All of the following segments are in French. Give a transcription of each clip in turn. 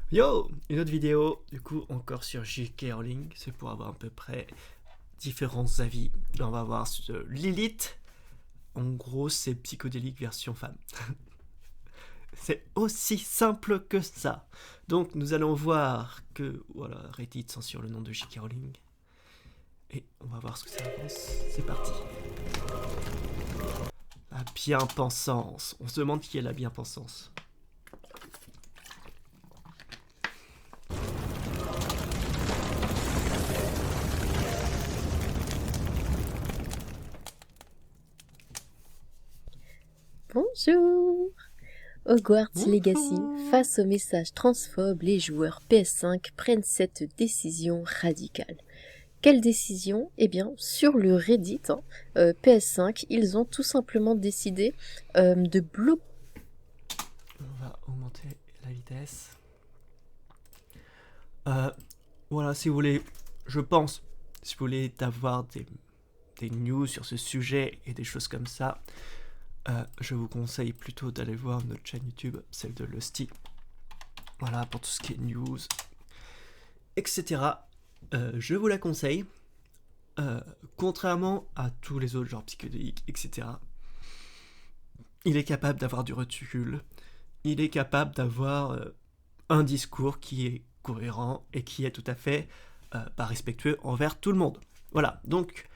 Yo, une autre vidéo, du coup encore sur J.K. Rowling, c'est pour avoir à peu près différents avis. Là on va voir sur Lilith, en gros c'est psychodélique version femme. C'est aussi simple que ça. Donc nous allons voir que, voilà, Reddit censure le nom de J.K. Rowling. Et on va voir ce que ça avance. C'est parti. La bien-pensance. On se demande qui est la bien-pensance. Bonjour! Hogwarts Legacy, Bonjour. face au message transphobe, les joueurs PS5 prennent cette décision radicale. Quelle décision? Eh bien, sur le Reddit PS5, ils ont tout simplement décidé de bloquer. On va augmenter la vitesse. Voilà, si vous voulez, je pense, si vous voulez avoir des news sur ce sujet et des choses comme ça, je vous conseille plutôt d'aller voir notre chaîne YouTube, celle de Lusty. Voilà, pour tout ce qui est news, etc. Je vous la conseille. Contrairement à tous les autres genres psychédéliques, etc., il est capable d'avoir du recul. Il est capable d'avoir un discours qui est cohérent et qui est tout à fait respectueux envers tout le monde. Voilà, donc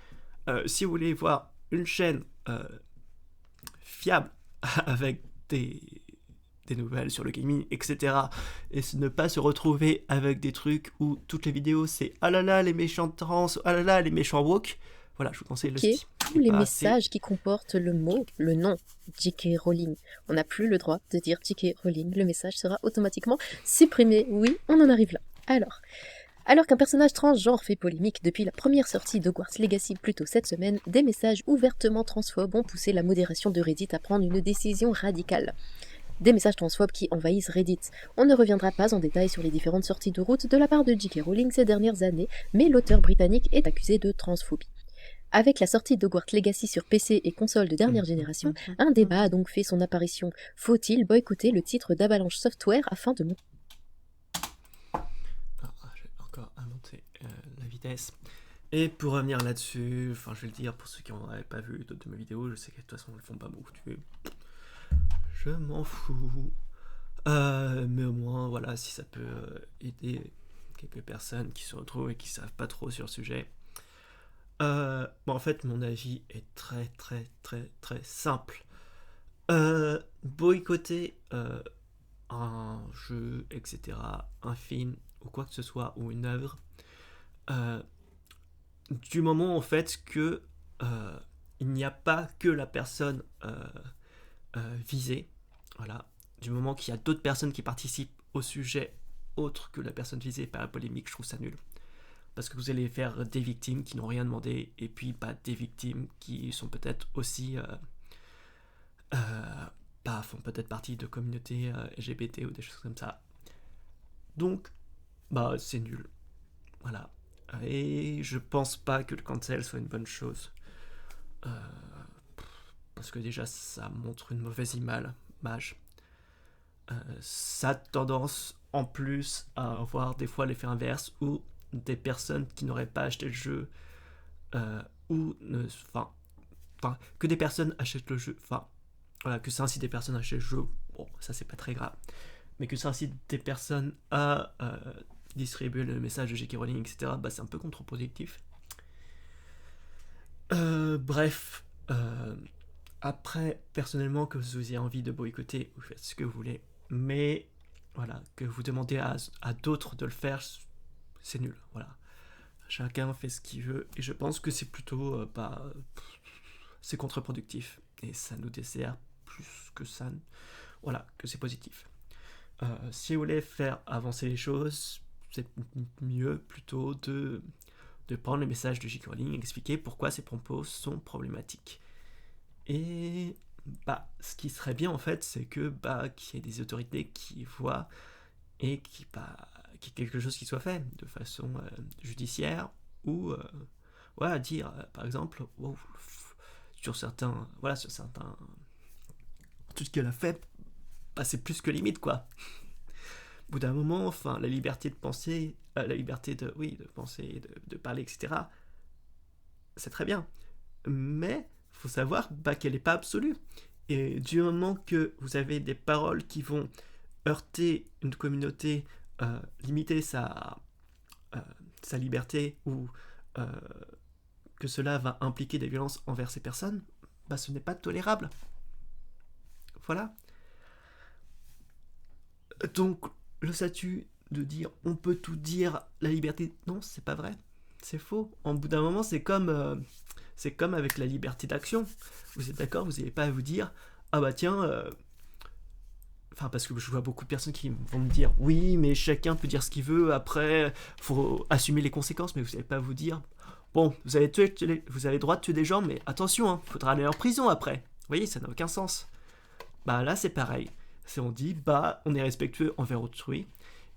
si vous voulez voir une chaîne fiable avec des nouvelles sur le gaming, etc. Et ne pas se retrouver avec des trucs où toutes les vidéos c'est ah là là les méchants trans, ah là là les méchants woke. Voilà, je vous conseille le Steam. tous Et les pas assez. messages qui comportent le nom J.K. Rowling. On n'a plus le droit de dire J.K. Rowling, le message sera automatiquement supprimé. Oui, on en arrive là. Alors qu'un personnage transgenre fait polémique depuis la première sortie d'Hogwarts Legacy plus tôt cette semaine, des messages ouvertement transphobes ont poussé la modération de Reddit à prendre une décision radicale. Des messages transphobes qui envahissent Reddit. On ne reviendra pas en détail sur les différentes sorties de route de la part de J.K. Rowling ces dernières années, mais l'auteur britannique est accusé de transphobie. Avec la sortie d'Hogwarts Legacy sur PC et console de dernière génération, un débat a donc fait son apparition. Faut-il boycotter le titre d'Avalanche Software afin de montrer J'ai encore à monter la vitesse. Et pour revenir là-dessus, enfin je vais le dire pour ceux qui n'auraient pas vu d'autres de mes vidéos, je sais que de toute façon elles font pas beaucoup de vues. Je m'en fous. Mais au moins, voilà, si ça peut aider quelques personnes qui se retrouvent et qui savent pas trop sur le sujet. En fait, mon avis est très très très très simple. Boycotter un jeu, etc., un film ou quoi que ce soit, ou une œuvre, euh, du moment en fait que il n'y a pas que la personne visée, voilà, du moment qu'il y a d'autres personnes qui participent au sujet autre que la personne visée par la polémique, je trouve ça nul. Parce que vous allez faire des victimes qui n'ont rien demandé, et puis des victimes qui sont peut-être aussi font peut-être partie de communautés LGBT ou des choses comme ça. Donc, c'est nul. Voilà. Et je pense pas que le cancel soit une bonne chose. Euh, parce que déjà, ça montre une mauvaise image. Ça a tendance, en plus, à avoir des fois l'effet inverse où des personnes qui n'auraient pas acheté le jeu ou ne, que des personnes achètent le jeu, voilà, que ça incite des personnes à acheter le jeu, bon, ça c'est pas très grave, mais que ça incite des personnes à distribuer le message de J.K. Rowling, etc., c'est un peu contre-productif. Bref, après, personnellement, que vous ayez envie de boycotter, vous faites ce que vous voulez, mais voilà, que vous demandez à d'autres de le faire, c'est nul, voilà. Chacun fait ce qu'il veut, et je pense que c'est plutôt, c'est contre-productif, et ça nous dessert plus que ça, voilà, que c'est positif. Si vous voulez faire avancer les choses, c'est mieux plutôt de prendre le message de J.K. Rowling et expliquer pourquoi ces propos sont problématiques. Et ce qui serait bien en fait, c'est que qu'il y ait des autorités qui voient et qu'il y ait quelque chose qui soit fait de façon judiciaire ou voilà, dire par exemple wow, sur certains tout ce qu'elle a fait, c'est plus que limite quoi. bout d'un moment, enfin, la liberté de penser, la liberté de, oui, de penser, de parler, etc., c'est très bien. Mais il faut savoir qu'elle n'est pas absolue. Et du moment que vous avez des paroles qui vont heurter une communauté, limiter sa liberté, ou euh, que cela va impliquer des violences envers ces personnes, ce n'est pas tolérable. Voilà. Donc, le statut de dire on peut tout dire, la liberté, non, c'est pas vrai. C'est faux. En bout d'un moment, c'est comme avec la liberté d'action. Vous êtes d'accord, vous n'avez pas à vous dire ah bah tiens, enfin parce que je vois beaucoup de personnes qui vont me dire oui mais chacun peut dire ce qu'il veut, après faut assumer les conséquences, mais vous n'allez pas vous dire bon vous avez le droit de tuer des gens, mais attention, hein, faudra aller en prison après. Vous voyez, ça n'a aucun sens. Là c'est pareil. On dit on est respectueux envers autrui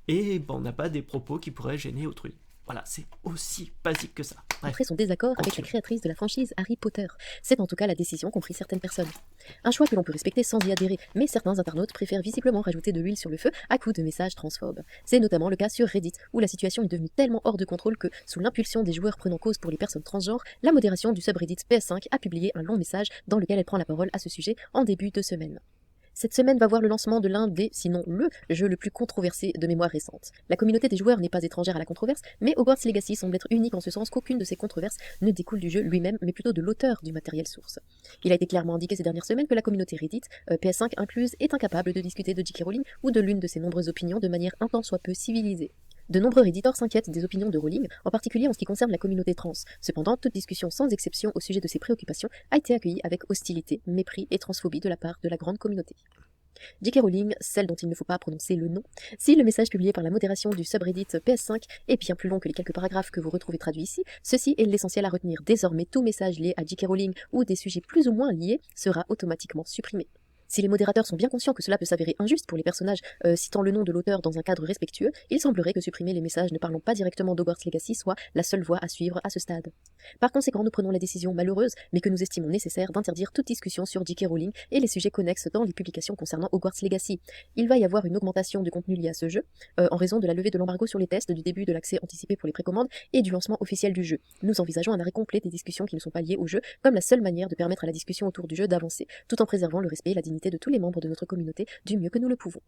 et on n'a pas des propos qui pourraient gêner autrui. Voilà, c'est aussi basique que ça. Bref. Après son désaccord avec la créatrice de la franchise Harry Potter. C'est en tout cas la décision qu'ont pris certaines personnes. Un choix que l'on peut respecter sans y adhérer, mais certains internautes préfèrent visiblement rajouter de l'huile sur le feu à coups de messages transphobes. C'est notamment le cas sur Reddit, où la situation est devenue tellement hors de contrôle que, sous l'impulsion des joueurs prenant cause pour les personnes transgenres, la modération du subreddit PS5 a publié un long message dans lequel elle prend la parole à ce sujet en début de semaine. Cette semaine va voir le lancement de l'un des, sinon le jeu le plus controversé de mémoire récente. La communauté des joueurs n'est pas étrangère à la controverse, mais Hogwarts Legacy semble être unique en ce sens qu'aucune de ces controverses ne découle du jeu lui-même, mais plutôt de l'auteur du matériel source. Il a été clairement indiqué ces dernières semaines que la communauté Reddit, PS5 incluse, est incapable de discuter de J.K. Rowling ou de l'une de ses nombreuses opinions de manière un tant soit peu civilisée. De nombreux réditeurs s'inquiètent des opinions de Rowling, en particulier en ce qui concerne la communauté trans. Cependant, toute discussion sans exception au sujet de ses préoccupations a été accueillie avec hostilité, mépris et transphobie de la part de la grande communauté. J.K. Rowling, celle dont il ne faut pas prononcer le nom, si le message publié par la modération du subreddit PS5 est bien plus long que les quelques paragraphes que vous retrouvez traduits ici, ceci est l'essentiel à retenir. Désormais, tout message lié à J.K. Rowling ou des sujets plus ou moins liés sera automatiquement supprimé. Si les modérateurs sont bien conscients que cela peut s'avérer injuste pour les personnages citant le nom de l'auteur dans un cadre respectueux, il semblerait que supprimer les messages ne parlant pas directement d'Hogwarts Legacy soit la seule voie à suivre à ce stade. Par conséquent, nous prenons la décision malheureuse, mais que nous estimons nécessaire, d'interdire toute discussion sur J.K. Rowling et les sujets connexes dans les publications concernant Hogwarts Legacy. Il va y avoir une augmentation du contenu lié à ce jeu, en raison de la levée de l'embargo sur les tests, du début de l'accès anticipé pour les précommandes et du lancement officiel du jeu. Nous envisageons un arrêt complet des discussions qui ne sont pas liées au jeu, comme la seule manière de permettre à la discussion autour du jeu d'avancer, tout en préservant le respect et la dignité de tous les membres de notre communauté du mieux que nous le pouvons.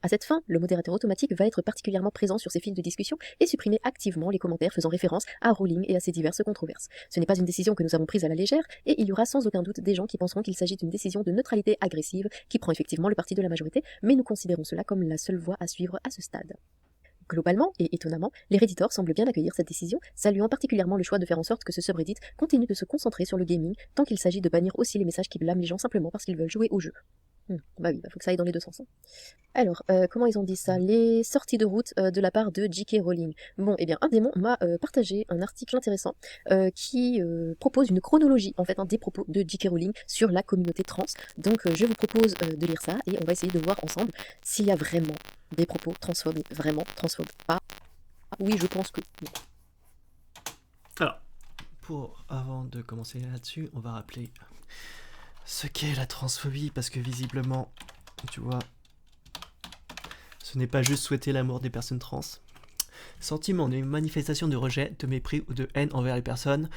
À cette fin, le modérateur automatique va être particulièrement présent sur ces fils de discussion et supprimer activement les commentaires faisant référence à Rowling et à ses diverses controverses. Ce n'est pas une décision que nous avons prise à la légère, et il y aura sans aucun doute des gens qui penseront qu'il s'agit d'une décision de neutralité agressive qui prend effectivement le parti de la majorité, mais nous considérons cela comme la seule voie à suivre à ce stade. Globalement, et étonnamment, les Redditors semblent bien accueillir cette décision, saluant particulièrement le choix de faire en sorte que ce subreddit continue de se concentrer sur le gaming, tant qu'il s'agit de bannir aussi les messages qui blâment les gens simplement parce qu'ils veulent jouer au jeu. Bah oui, faut que ça aille dans les deux sens. Hein. Alors, comment ils ont dit ça? Les sorties de route de la part de J.K. Rowling. Bon, eh bien, un démon m'a partagé un article intéressant qui propose une chronologie, en fait, des propos de J.K. Rowling sur la communauté trans. Donc, je vous propose de lire ça et on va essayer de voir ensemble s'il y a vraiment des propos transphobes, vraiment transphobes. Pas. Oui, je pense que oui. Alors, avant de commencer là-dessus, on va rappeler ce qu'est la transphobie, parce que visiblement, tu vois, ce n'est pas juste souhaiter la mort des personnes trans. Sentiment d'une manifestation de rejet, de mépris ou de haine envers les personnes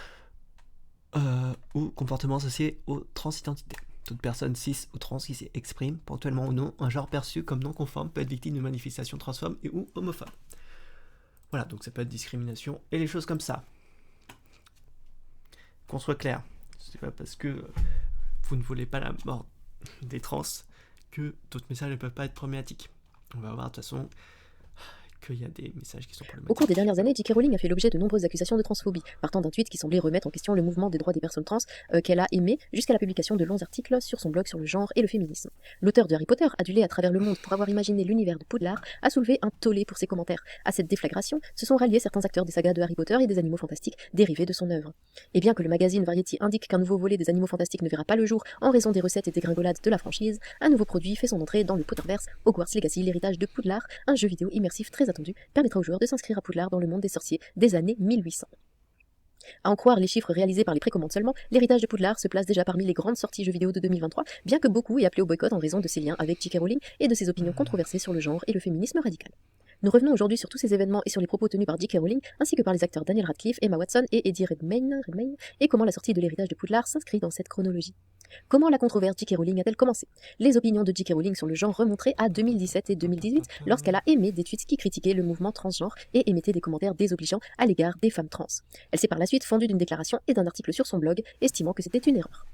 ou comportements associés aux transidentités. Toute personne cis ou trans qui s'exprime, ponctuellement ou non, un genre perçu comme non conforme peut être victime de manifestations transphobes et ou homophobes. Voilà, donc ça peut être discrimination et les choses comme ça. Qu'on soit clair, c'est pas parce que vous ne voulez pas la mort des trans que d'autres messages ne peuvent pas être problématiques. On va voir de toute façon qu'il y a des messages qui sont problématiques. Au cours des dernières années, J.K. Rowling a fait l'objet de nombreuses accusations de transphobie, partant d'un tweet qui semblait remettre en question le mouvement des droits des personnes trans qu'elle a aimé, jusqu'à la publication de longs articles sur son blog sur le genre et le féminisme. L'auteur de Harry Potter, adulé à travers le monde pour avoir imaginé l'univers de Poudlard, a soulevé un tollé pour ses commentaires. À cette déflagration se sont ralliés certains acteurs des sagas de Harry Potter et des animaux fantastiques dérivés de son œuvre. Et bien que le magazine Variety indique qu'un nouveau volet des animaux fantastiques ne verra pas le jour en raison des recettes et dégringolades de la franchise, un nouveau produit fait son entrée dans le Potterverse, Hogwarts Legacy, l'héritage de Poudlard, un jeu vidéo immersif très attendu, permettra aux joueurs de s'inscrire à Poudlard dans le monde des sorciers des années 1800. À en croire les chiffres réalisés par les précommandes seulement, l'héritage de Poudlard se place déjà parmi les grandes sorties jeux vidéo de 2023, bien que beaucoup aient appelé au boycott en raison de ses liens avec J.K. Rowling et de ses opinions controversées sur le genre et le féminisme radical. Nous revenons aujourd'hui sur tous ces événements et sur les propos tenus par J.K. Rowling, ainsi que par les acteurs Daniel Radcliffe, Emma Watson et Eddie Redmayne, et comment la sortie de l'héritage de Poudlard s'inscrit dans cette chronologie. Comment la controverse J.K. Rowling a-t-elle commencé? Les opinions de J.K. Rowling sur le genre remonteraient à 2017 et 2018, lorsqu'elle a émis des tweets qui critiquaient le mouvement transgenre et émettait des commentaires désobligeants à l'égard des femmes trans. Elle s'est par la suite fendue d'une déclaration et d'un article sur son blog, estimant que c'était une erreur.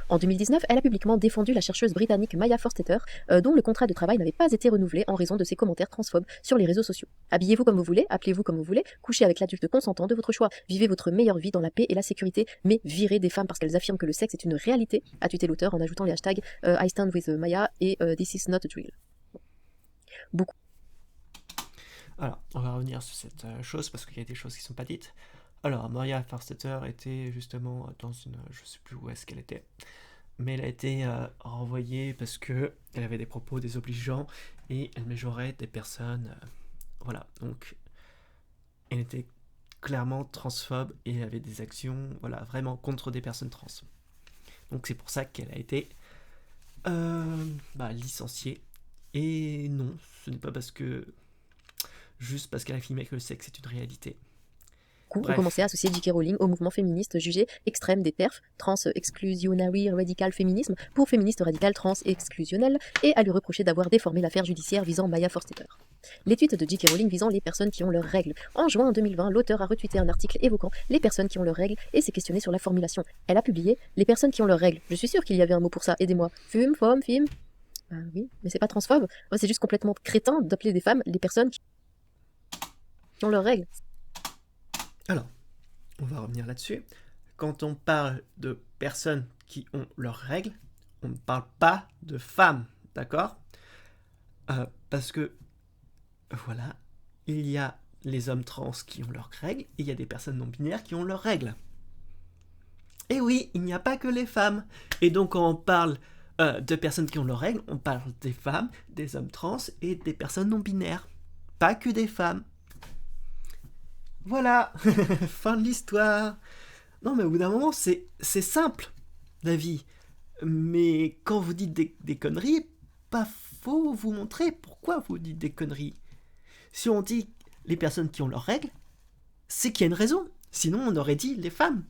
En 2019, elle a publiquement défendu la chercheuse britannique Maya Forstater, dont le contrat de travail n'avait pas été renouvelé en raison de ses commentaires transphobes sur les réseaux sociaux. Habillez-vous comme vous voulez, appelez-vous comme vous voulez, couchez avec l'adulte consentant de votre choix, vivez votre meilleure vie dans la paix et la sécurité, mais virez des femmes parce qu'elles affirment que le sexe est une réalité, a tweeté l'auteur en ajoutant les hashtags I stand with Maya et This is not a drill. Beaucoup. Alors, on va revenir sur cette chose parce qu'il y a des choses qui ne sont pas dites. Alors, Maya Forstater était justement dans une... Je ne sais plus où est-ce qu'elle était. Mais elle a été renvoyée parce qu'elle avait des propos désobligeants et elle mégenrait des personnes. Voilà, donc elle était clairement transphobe et avait des actions vraiment contre des personnes trans. Donc c'est pour ça qu'elle a été licenciée. Et non, ce n'est pas juste parce qu'elle a affirmé que le sexe est une réalité. Ont commencé à associer J.K. Rowling au mouvement féministe jugé extrême des TERF, Trans Exclusionary Radical Feminism, pour féministe radical trans exclusionnel, et à lui reprocher d'avoir déformé l'affaire judiciaire visant Maya Forstater. Les tweets de J.K. Rowling visant les personnes qui ont leurs règles. En juin 2020, l'auteur a retweeté un article évoquant les personnes qui ont leurs règles et s'est questionné sur la formulation. Elle a publié « Les personnes qui ont leurs règles. Je suis sûre qu'il y avait un mot pour ça, aidez-moi. Fume, femme, film ?» Oui, mais c'est pas transphobe. C'est juste complètement crétin d'appeler des femmes les personnes qui ont leurs règles. Alors, on va revenir là-dessus. Quand on parle de personnes qui ont leurs règles, on ne parle pas de femmes, d'accord? Parce que, voilà, il y a les hommes trans qui ont leurs règles, et il y a des personnes non-binaires qui ont leurs règles. Et oui, il n'y a pas que les femmes. Et donc, quand on parle de personnes qui ont leurs règles, on parle des femmes, des hommes trans et des personnes non-binaires. Pas que des femmes. Voilà, fin de l'histoire. Non, mais au bout d'un moment, c'est simple, la vie. Mais quand vous dites des conneries, pas faut vous montrer pourquoi vous dites des conneries. Si on dit les personnes qui ont leurs règles, c'est qu'il y a une raison. Sinon, on aurait dit les femmes.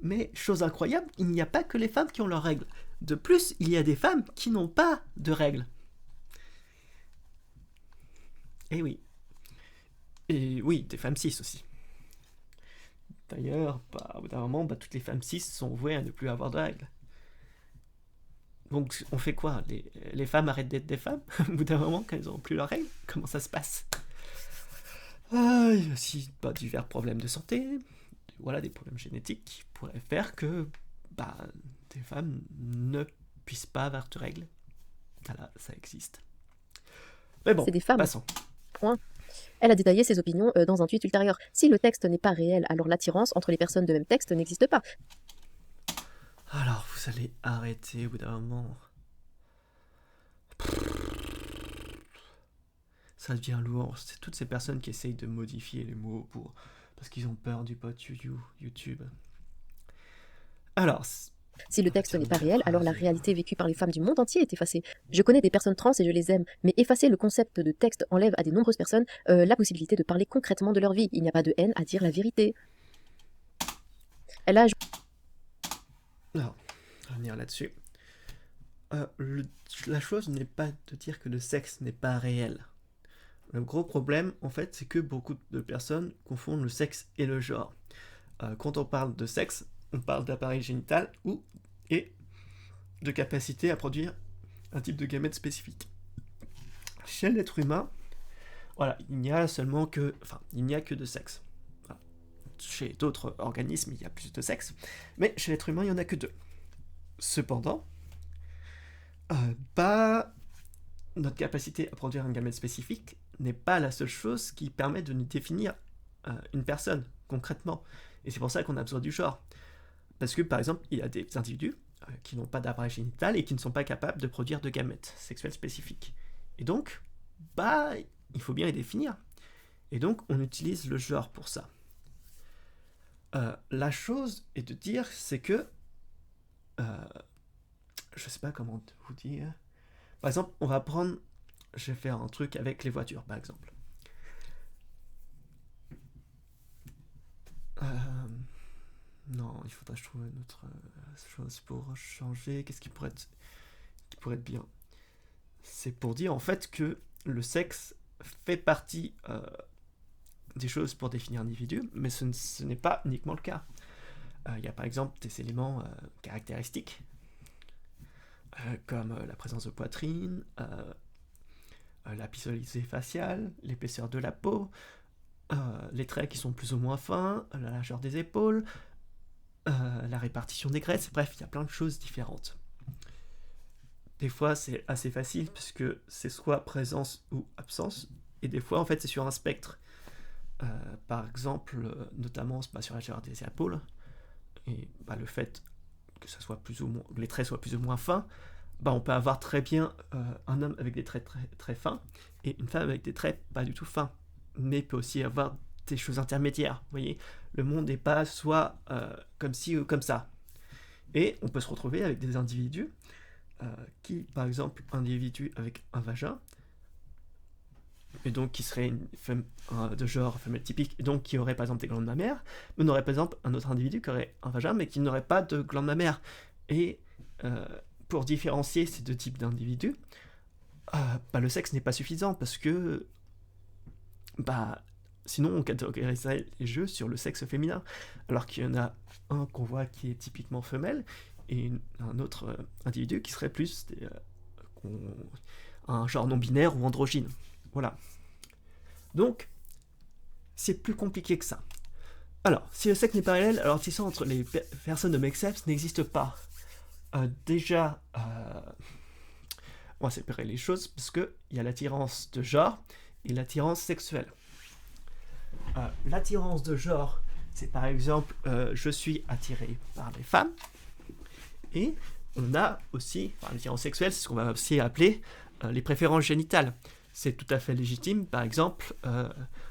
Mais, chose incroyable, il n'y a pas que les femmes qui ont leurs règles. De plus, il y a des femmes qui n'ont pas de règles. Eh oui. Et oui, des femmes cis aussi. D'ailleurs, au bout d'un moment, toutes les femmes cis sont vouées à ne plus avoir de règles. Donc, on fait quoi? Les femmes arrêtent d'être des femmes au bout d'un moment, quand elles n'ont plus leurs règles? Comment ça se passe? Il y a aussi divers problèmes de santé, des problèmes génétiques qui pourraient faire que des femmes ne puissent pas avoir de règles. Voilà, ça existe. Mais bon, c'est des femmes. Passons. Point. Elle a détaillé ses opinions dans un tweet ultérieur. Si le texte n'est pas réel, alors l'attirance entre les personnes de même texte n'existe pas. Alors, vous allez arrêter au bout d'un moment. Ça devient lourd. C'est toutes ces personnes qui essayent de modifier les mots parce qu'ils ont peur du pote YouTube. Alors... Si le texte n'est pas réel, alors la réalité vécue par les femmes du monde entier est effacée. Je connais des personnes trans et je les aime, mais effacer le concept de texte enlève à de nombreuses personnes la possibilité de parler concrètement de leur vie. Il n'y a pas de haine à dire la vérité. Elle a... Alors, on va revenir là-dessus. La chose n'est pas de dire que le sexe n'est pas réel. Le gros problème, en fait, c'est que beaucoup de personnes confondent le sexe et le genre. Quand on parle de sexe, on parle d'appareil génital et de capacité à produire un type de gamète spécifique. Chez l'être humain, il n'y a que deux sexes. Voilà. Chez d'autres organismes, il y a plus de sexes, mais chez l'être humain, il n'y en a que deux. Cependant, notre capacité à produire un gamète spécifique n'est pas la seule chose qui permet de nous définir une personne, concrètement. Et c'est pour ça qu'on a besoin du genre. Parce que, par exemple, il y a des individus qui n'ont pas d'appareil génital et qui ne sont pas capables de produire de gamètes sexuels spécifiques. Et donc, il faut bien les définir. Et donc, on utilise le genre pour ça. la chose est de dire, c'est que je sais pas comment vous dire. Par exemple, on va prendre, je vais faire un truc avec les voitures, par exemple. Non, il faudrait que je trouve une autre chose pour changer. Qu'est-ce qui pourrait être bien? C'est pour dire en fait que le sexe fait partie des choses pour définir un individu, mais ce n'est pas uniquement le cas. Il y a par exemple des éléments caractéristiques, comme la présence de poitrine, la visualité faciale, l'épaisseur de la peau, les traits qui sont plus ou moins fins, la largeur des épaules, la répartition des graisses, bref, il y a plein de choses différentes. Des fois, c'est assez facile puisque c'est soit présence ou absence, et des fois, en fait, c'est sur un spectre. Par exemple, notamment sur la largeur des épaules, et le fait que ça soit plus ou moins, les traits soient plus ou moins fins, on peut avoir très bien un homme avec des traits très, très fins et une femme avec des traits pas du tout fins, mais il peut aussi avoir des choses intermédiaires. Vous voyez, le monde n'est pas soit comme ci ou comme ça. Et on peut se retrouver avec des individus qui, par exemple, un individu avec un vagin, et donc qui serait une femme de genre femelle typique, et donc qui aurait par exemple des glandes mammaires, mais on aurait par exemple un autre individu qui aurait un vagin, mais qui n'aurait pas de glandes mammaires. Et pour différencier ces deux types d'individus, le sexe n'est pas suffisant, parce que sinon on catégoriserait les jeux sur le sexe féminin, alors qu'il y en a un qu'on voit qui est typiquement femelle, et un autre individu qui serait plus un genre non-binaire ou androgyne. Voilà. Donc, c'est plus compliqué que ça. Alors, si le sexe n'est pas réel, alors c'est ça entre les personnes de même sexe n'existe pas. Déjà, on va séparer les choses parce qu'il y a l'attirance de genre et l'attirance sexuelle. L'attirance de genre, c'est par exemple, je suis attiré par les femmes, et on a aussi, l'attirance sexuelle, c'est ce qu'on va aussi appeler les préférences génitales. C'est tout à fait légitime, par exemple,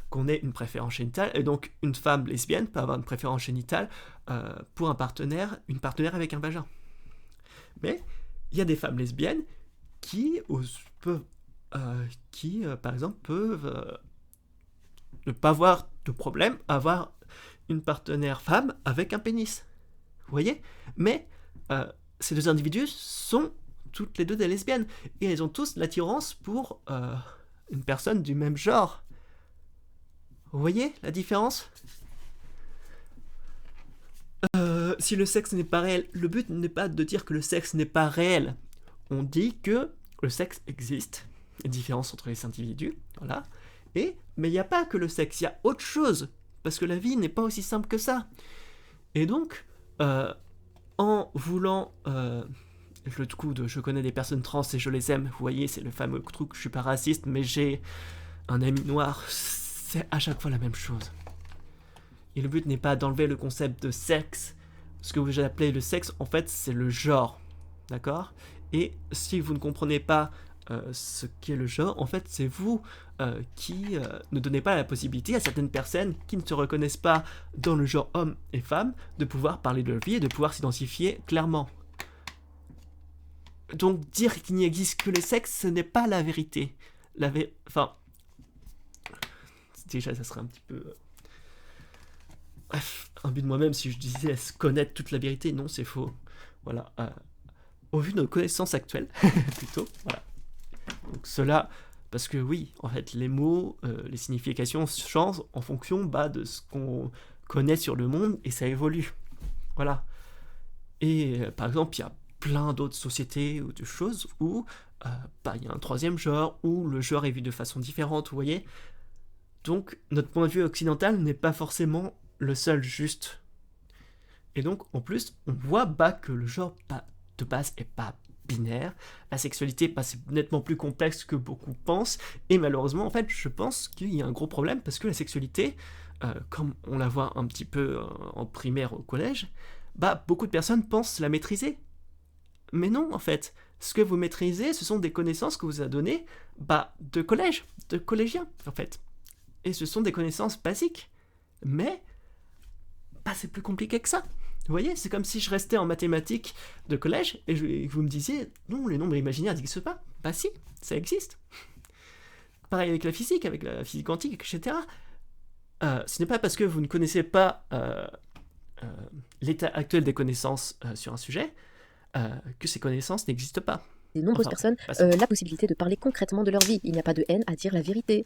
qu'on ait une préférence génitale, et donc une femme lesbienne peut avoir une préférence génitale pour une partenaire avec un vagin. Mais il y a des femmes lesbiennes qui par exemple, peuvent ne pas avoir de problème à avoir une partenaire femme avec un pénis. Vous voyez ? Mais ces deux individus sont toutes les deux des lesbiennes, et elles ont tous l'attirance pour une personne du même genre. Vous voyez la différence ? Si le sexe n'est pas réel, le but n'est pas de dire que le sexe n'est pas réel. On dit que le sexe existe, il y a différence entre les individus, voilà. Mais il n'y a pas que le sexe, il y a autre chose, parce que la vie n'est pas aussi simple que ça. Et donc, en voulant le coup de je connais des personnes trans et je les aime, vous voyez, c'est le fameux truc, je suis pas raciste, mais j'ai un ami noir, c'est à chaque fois la même chose. Et le but n'est pas d'enlever le concept de sexe. Ce que vous appelez le sexe, en fait, c'est le genre. D'accord ? Et si vous ne comprenez pas ce qu'est le genre, en fait, c'est vous qui ne donnez pas la possibilité à certaines personnes qui ne se reconnaissent pas dans le genre homme et femme de pouvoir parler de leur vie et de pouvoir s'identifier clairement. Donc, dire qu'il n'y existe que le sexe, ce n'est pas la vérité. Déjà, ça serait un petit peu... Bref, un but de moi-même si je disais connaître toute la vérité. Non, c'est faux. Voilà. Au vu de nos connaissances actuelles, plutôt, voilà. Donc cela, parce que oui, en fait, les mots, les significations changent en fonction de ce qu'on connaît sur le monde, et ça évolue. Voilà. Et par exemple, il y a plein d'autres sociétés ou de choses où il y a un troisième genre, où le genre est vu de façon différente, vous voyez. Donc, notre point de vue occidental n'est pas forcément le seul juste. Et donc, en plus, on voit que le genre de base est pas binaire. La sexualité, c'est nettement plus complexe que beaucoup pensent. Et malheureusement, en fait, je pense qu'il y a un gros problème parce que la sexualité, comme on la voit un petit peu en primaire au collège, beaucoup de personnes pensent la maîtriser. Mais non, en fait. Ce que vous maîtrisez, ce sont des connaissances que vous a données de collège, de collégiens, en fait. Et ce sont des connaissances basiques. Mais bah c'est plus compliqué que ça. Vous voyez, c'est comme si je restais en mathématiques de collège et vous me disiez, non, les nombres imaginaires n'existent pas. Bah si, ça existe. Pareil avec la physique quantique, etc. Ce n'est pas parce que vous ne connaissez pas l'état actuel des connaissances sur un sujet que ces connaissances n'existent pas. Des nombreuses personnes la possibilité de parler concrètement de leur vie. Il n'y a pas de haine à dire la vérité.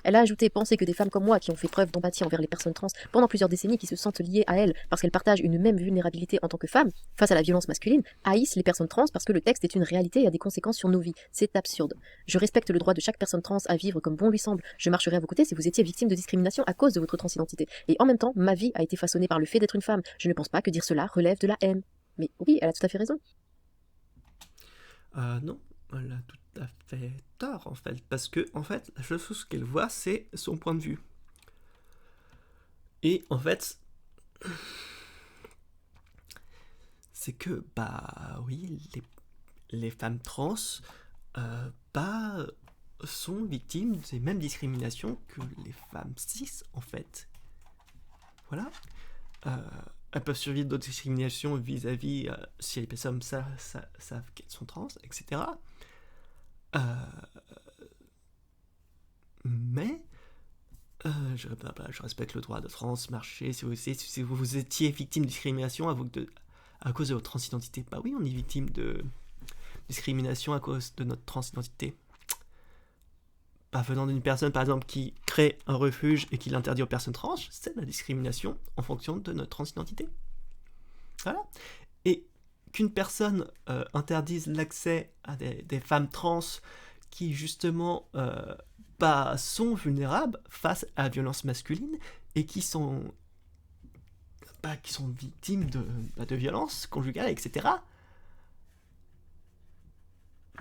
Elle a ajouté, penser que des femmes comme moi, qui ont fait preuve d'empathie envers les personnes trans pendant plusieurs décennies, qui se sentent liées à elles parce qu'elles partagent une même vulnérabilité en tant que femmes face à la violence masculine, haïssent les personnes trans parce que le texte est une réalité et a des conséquences sur nos vies. C'est absurde. Je respecte le droit de chaque personne trans à vivre comme bon lui semble. Je marcherai à vos côtés si vous étiez victime de discrimination à cause de votre transidentité. Et en même temps, ma vie a été façonnée par le fait d'être une femme. Je ne pense pas que dire cela relève de la haine. Mais oui, elle a tout à fait raison. Non, elle a tout à fait tort, en fait. Parce que, en fait, la seule chose qu'elle voit, c'est son point de vue. Et, en fait, c'est que, bah oui, les femmes trans, sont victimes des mêmes discriminations que les femmes cis, en fait. Voilà. Elles peuvent survivre d'autres discriminations vis-à-vis si les personnes savent qu'elles sont trans, etc. Mais je respecte le droit de trans, marcher, si vous étiez victime de discrimination à cause de votre transidentité. Bah oui, on est victime de discrimination à cause de notre transidentité. Pas venant d'une personne, par exemple, qui crée un refuge et qui l'interdit aux personnes trans, c'est de la discrimination en fonction de notre transidentité. Voilà. Et qu'une personne interdise l'accès à des femmes trans qui, justement, sont vulnérables face à la violence masculine et qui sont victimes de violences conjugales, etc.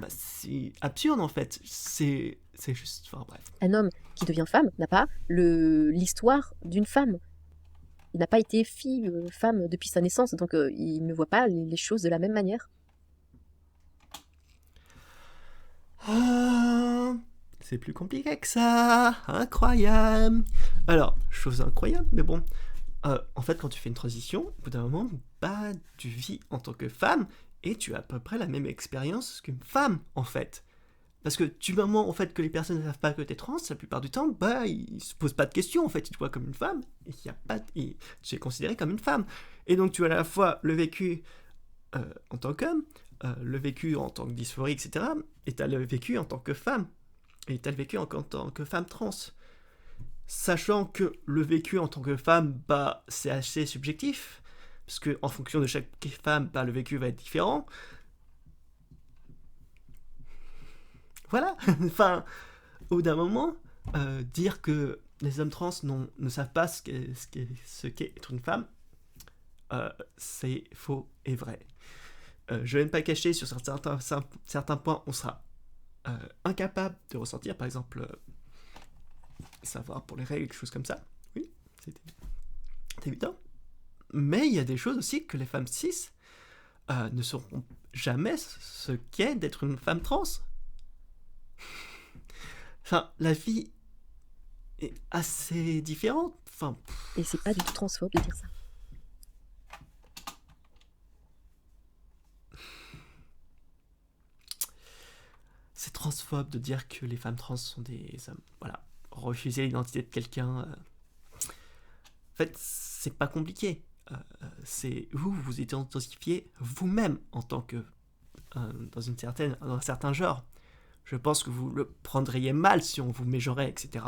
C'est absurde, en fait. C'est juste... Enfin, bref. Un homme qui devient femme n'a pas l'histoire d'une femme. Il n'a pas été femme depuis sa naissance, donc il ne voit pas les choses de la même manière. C'est plus compliqué que ça. Incroyable. Alors, chose incroyable, mais bon. En fait, quand tu fais une transition, au bout d'un moment, tu vis en tant que femme et tu as à peu près la même expérience qu'une femme, en fait. Parce que du moment en fait, que les personnes ne savent pas que tu es trans, la plupart du temps, ils se posent pas de questions, en fait. Ils te voient comme une femme et tu es considéré comme une femme. Et donc, tu as à la fois le vécu en tant qu'homme, le vécu en tant que dysphorie, etc. Et tu as le vécu en tant que femme. Et tu as le vécu en tant que femme trans. Sachant que le vécu en tant que femme, c'est assez subjectif. Parce que en fonction de chaque femme, le vécu va être différent. Voilà. Enfin, au bout d'un moment, dire que les hommes trans ne savent pas ce qu'est être une femme, c'est faux et vrai. Je ne vais pas cacher, sur certains points, on sera incapable de ressentir, par exemple, savoir pour les règles, quelque chose comme ça. Oui, c'est évident. Mais il y a des choses aussi que les femmes cis ne sauront jamais ce qu'est d'être une femme trans. Enfin, la vie est assez différente. Enfin, et c'est pas du tout transphobe de dire ça. C'est transphobe de dire que les femmes trans sont des hommes. Voilà. Refuser l'identité de quelqu'un. En fait, c'est pas compliqué. C'est vous identifiez vous-même en tant que dans un certain genre. Je pense que vous le prendriez mal si on vous méjorait, etc.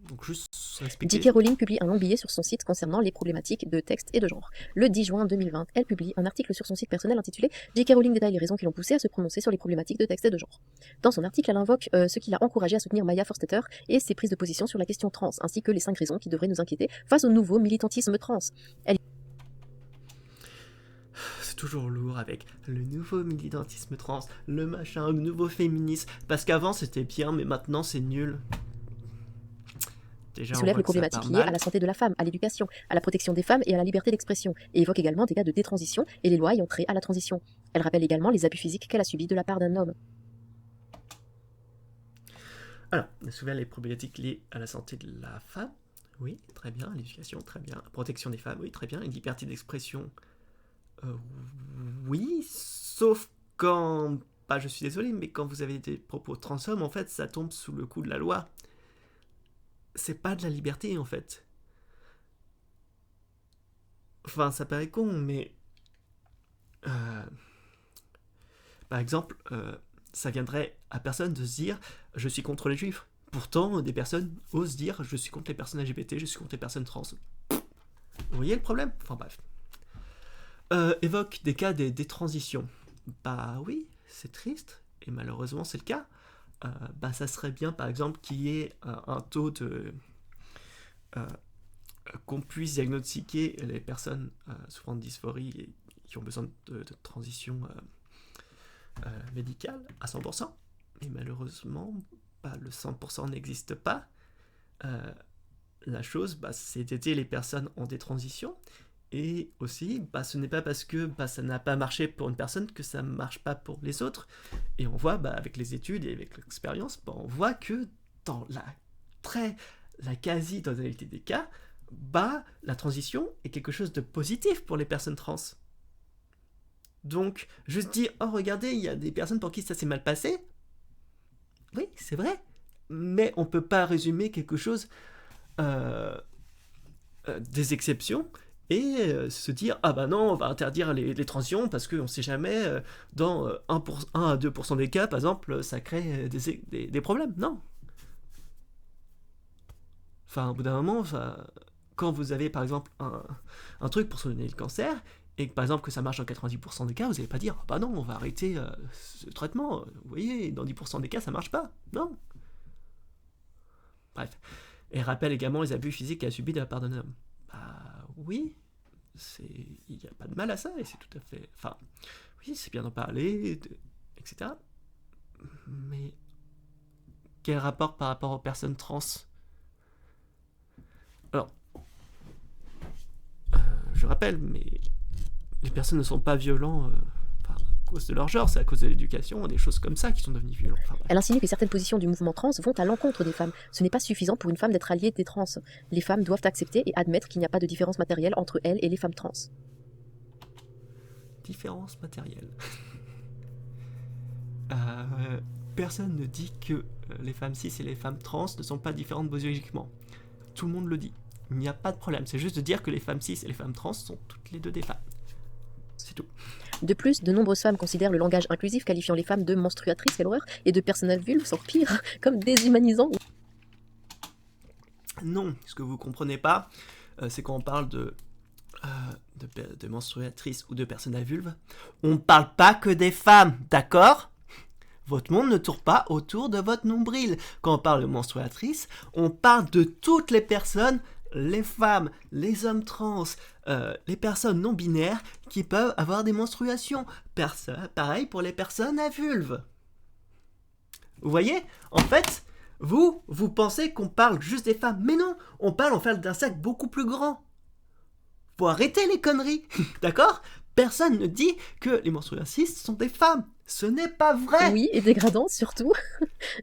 Donc juste respecter. J.K. Rowling publie un long billet sur son site concernant les problématiques de texte et de genre. Le 10 juin 2020, elle publie un article sur son site personnel intitulé « J.K. Rowling détaille les raisons qui l'ont poussée à se prononcer sur les problématiques de texte et de genre ». Dans son article, elle invoque ce qui l'a encouragée à soutenir Maya Forstater et ses prises de position sur la question trans, ainsi que les 5 raisons qui devraient nous inquiéter face au nouveau militantisme trans. C'est toujours lourd avec le nouveau militantisme trans, le machin, le nouveau féminisme, parce qu'avant c'était bien, mais maintenant c'est nul. Déjà, soulève les problématiques liées à la santé de la femme, à l'éducation, à la protection des femmes et à la liberté d'expression, et évoque également des cas de détransition et les lois ayant trait à la transition. Elle rappelle également les abus physiques qu'elle a subis de la part d'un homme. Alors, elle soulève les problématiques liées à la santé de la femme. Oui, très bien. L'éducation, très bien. La protection des femmes, oui, très bien. Une liberté d'expression, euh, oui, sauf quand... Bah, je suis désolé, mais quand vous avez des propos transhommes, en fait, ça tombe sous le coup de la loi. C'est pas de la liberté, en fait. Enfin, ça paraît con, mais... euh, par exemple, ça viendrait à personne de se dire je suis contre les juifs. Pourtant, des personnes osent dire je suis contre les personnes LGBT, je suis contre les personnes trans. Vous voyez le problème? Enfin bref. Évoque des cas des transitions. Bah oui, c'est triste, et malheureusement c'est le cas. Bah ça serait bien par exemple qu'il y ait un taux de... euh, qu'on puisse diagnostiquer les personnes souffrant de dysphorie et qui ont besoin de transition médicale à 100%. Mais malheureusement, bah, le 100% n'existe pas. Euh, la chose, bah, c'est d'aider les personnes en détransition. Et aussi, bah, ce n'est pas parce que bah, ça n'a pas marché pour une personne que ça ne marche pas pour les autres. Et on voit, bah, avec les études et avec l'expérience, bah, on voit que dans la quasi-totalité des cas, bah, la transition est quelque chose de positif pour les personnes trans. Donc, juste dire, oh regardez, il y a des personnes pour qui ça s'est mal passé. Oui, c'est vrai. Mais on peut pas résumer quelque chose euh, des exceptions et se dire ah bah non on va interdire les transitions parce qu'on sait jamais dans 1 à 2% des cas par exemple ça crée des problèmes. Non. Enfin au bout d'un moment quand vous avez par exemple un truc pour soigner le cancer et que par exemple que ça marche dans 90% des cas, vous n'allez pas dire bah non on va arrêter ce traitement, vous voyez dans 10% des cas ça marche pas. Non. Bref. Et rappelle également les abus physiques qu'elle a subis de la part d'un homme. Bah oui, il n'y a pas de mal à ça, et c'est tout à fait... Enfin, oui, c'est bien d'en parler, etc. Mais quel rapport par rapport aux personnes trans? Alors, je rappelle, mais les personnes ne sont pas violents à cause de leur genre, c'est à cause de l'éducation, des choses comme ça qui sont devenues violentes. Enfin, Elle insinue que certaines positions du mouvement trans vont à l'encontre des femmes. Ce n'est pas suffisant pour une femme d'être alliée des trans. Les femmes doivent accepter et admettre qu'il n'y a pas de différence matérielle entre elles et les femmes trans. Différence matérielle. euh, Personne ne dit que les femmes cis et les femmes trans ne sont pas différentes biologiquement. Tout le monde le dit. Il n'y a pas de problème. C'est juste de dire que les femmes cis et les femmes trans sont toutes les deux des femmes. C'est tout. De plus, de nombreuses femmes considèrent le langage inclusif qualifiant les femmes de menstruatrices, quelle horreur, et de personnes vulves, sans pire, comme déshumanisant. Non, ce que vous comprenez pas, c'est quand on parle de menstruatrices ou de personnes à vulve, on ne parle pas que des femmes, d'accord? Votre monde ne tourne pas autour de votre nombril. Quand on parle de menstruatrices, on parle de toutes les personnes, les femmes, les hommes trans, les personnes non binaires qui peuvent avoir des menstruations. Pareil pour les personnes à vulve. Vous voyez? En fait, vous pensez qu'on parle juste des femmes. Mais non, on parle en fait d'un sac beaucoup plus grand. Faut arrêter les conneries, d'accord? Personne ne dit que les menstruatrices sont des femmes. Ce n'est pas vrai. Oui, et dégradant surtout.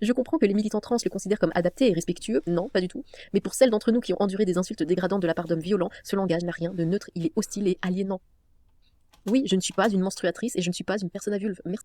Je comprends que les militants trans le considèrent comme adapté et respectueux. Non, pas du tout. Mais pour celles d'entre nous qui ont enduré des insultes dégradantes de la part d'hommes violents, ce langage n'a rien de neutre, il est hostile et aliénant. Oui, je ne suis pas une menstruatrice et je ne suis pas une personne à vulve. Merci.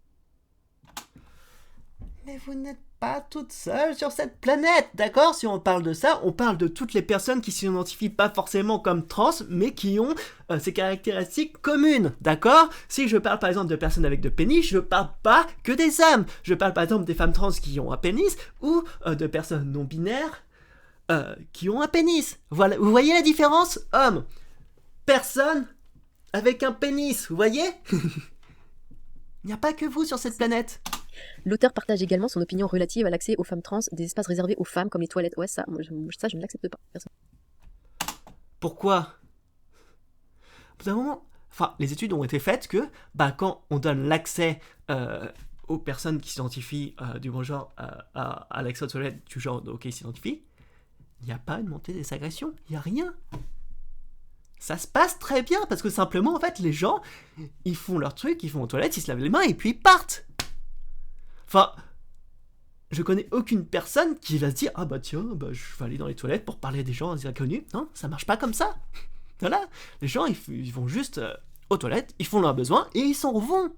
Mais vous n'êtes pas toute seule sur cette planète, d'accord? Si on parle de ça, on parle de toutes les personnes qui s'identifient pas forcément comme trans, mais qui ont ces caractéristiques communes, d'accord? Si je parle par exemple de personnes avec de pénis, je parle pas que des hommes. Je parle par exemple des femmes trans qui ont un pénis, ou de personnes non binaires qui ont un pénis. Voilà, vous voyez la différence? Homme, personne avec un pénis, vous voyez? Il n'y a pas que vous sur cette planète. L'auteur partage également son opinion relative à l'accès aux femmes trans, des espaces réservés aux femmes comme les toilettes. Ouais, ça, je ne l'accepte pas. Pourquoi? Au bout d'un moment, enfin, les études ont été faites que quand on donne l'accès aux personnes qui s'identifient du bon genre à l'accès aux toilettes du genre auquel ils s'identifient, il n'y a pas une montée des agressions, il n'y a rien. Ça se passe très bien parce que simplement, en fait, les gens, ils font leur truc, ils vont aux toilettes, ils se lavent les mains et puis ils partent. Enfin, je connais aucune personne qui va se dire ah bah tiens, bah, je vais aller dans les toilettes pour parler à des gens inconnus. Non, ça marche pas comme ça. Voilà, les gens ils vont juste aux toilettes, ils font leurs besoins et ils s'en vont.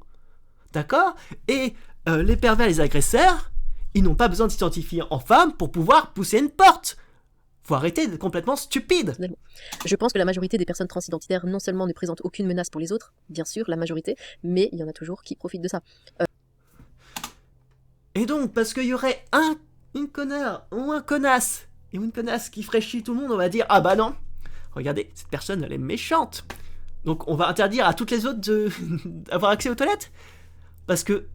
D'accord? Et les pervers, les agresseurs, ils n'ont pas besoin de s'identifier en femme pour pouvoir pousser une porte. Faut arrêter d'être complètement stupide. Personnellement. Je pense que la majorité des personnes transidentitaires non seulement ne présentent aucune menace pour les autres, bien sûr, la majorité, mais il y en a toujours qui profitent de ça. Et donc, parce qu'il y aurait une connard ou un connasse, et une connasse qui ferait chier tout le monde, on va dire ah bah non, regardez, cette personne elle est méchante. Donc on va interdire à toutes les autres d'avoir accès aux toilettes. Parce que,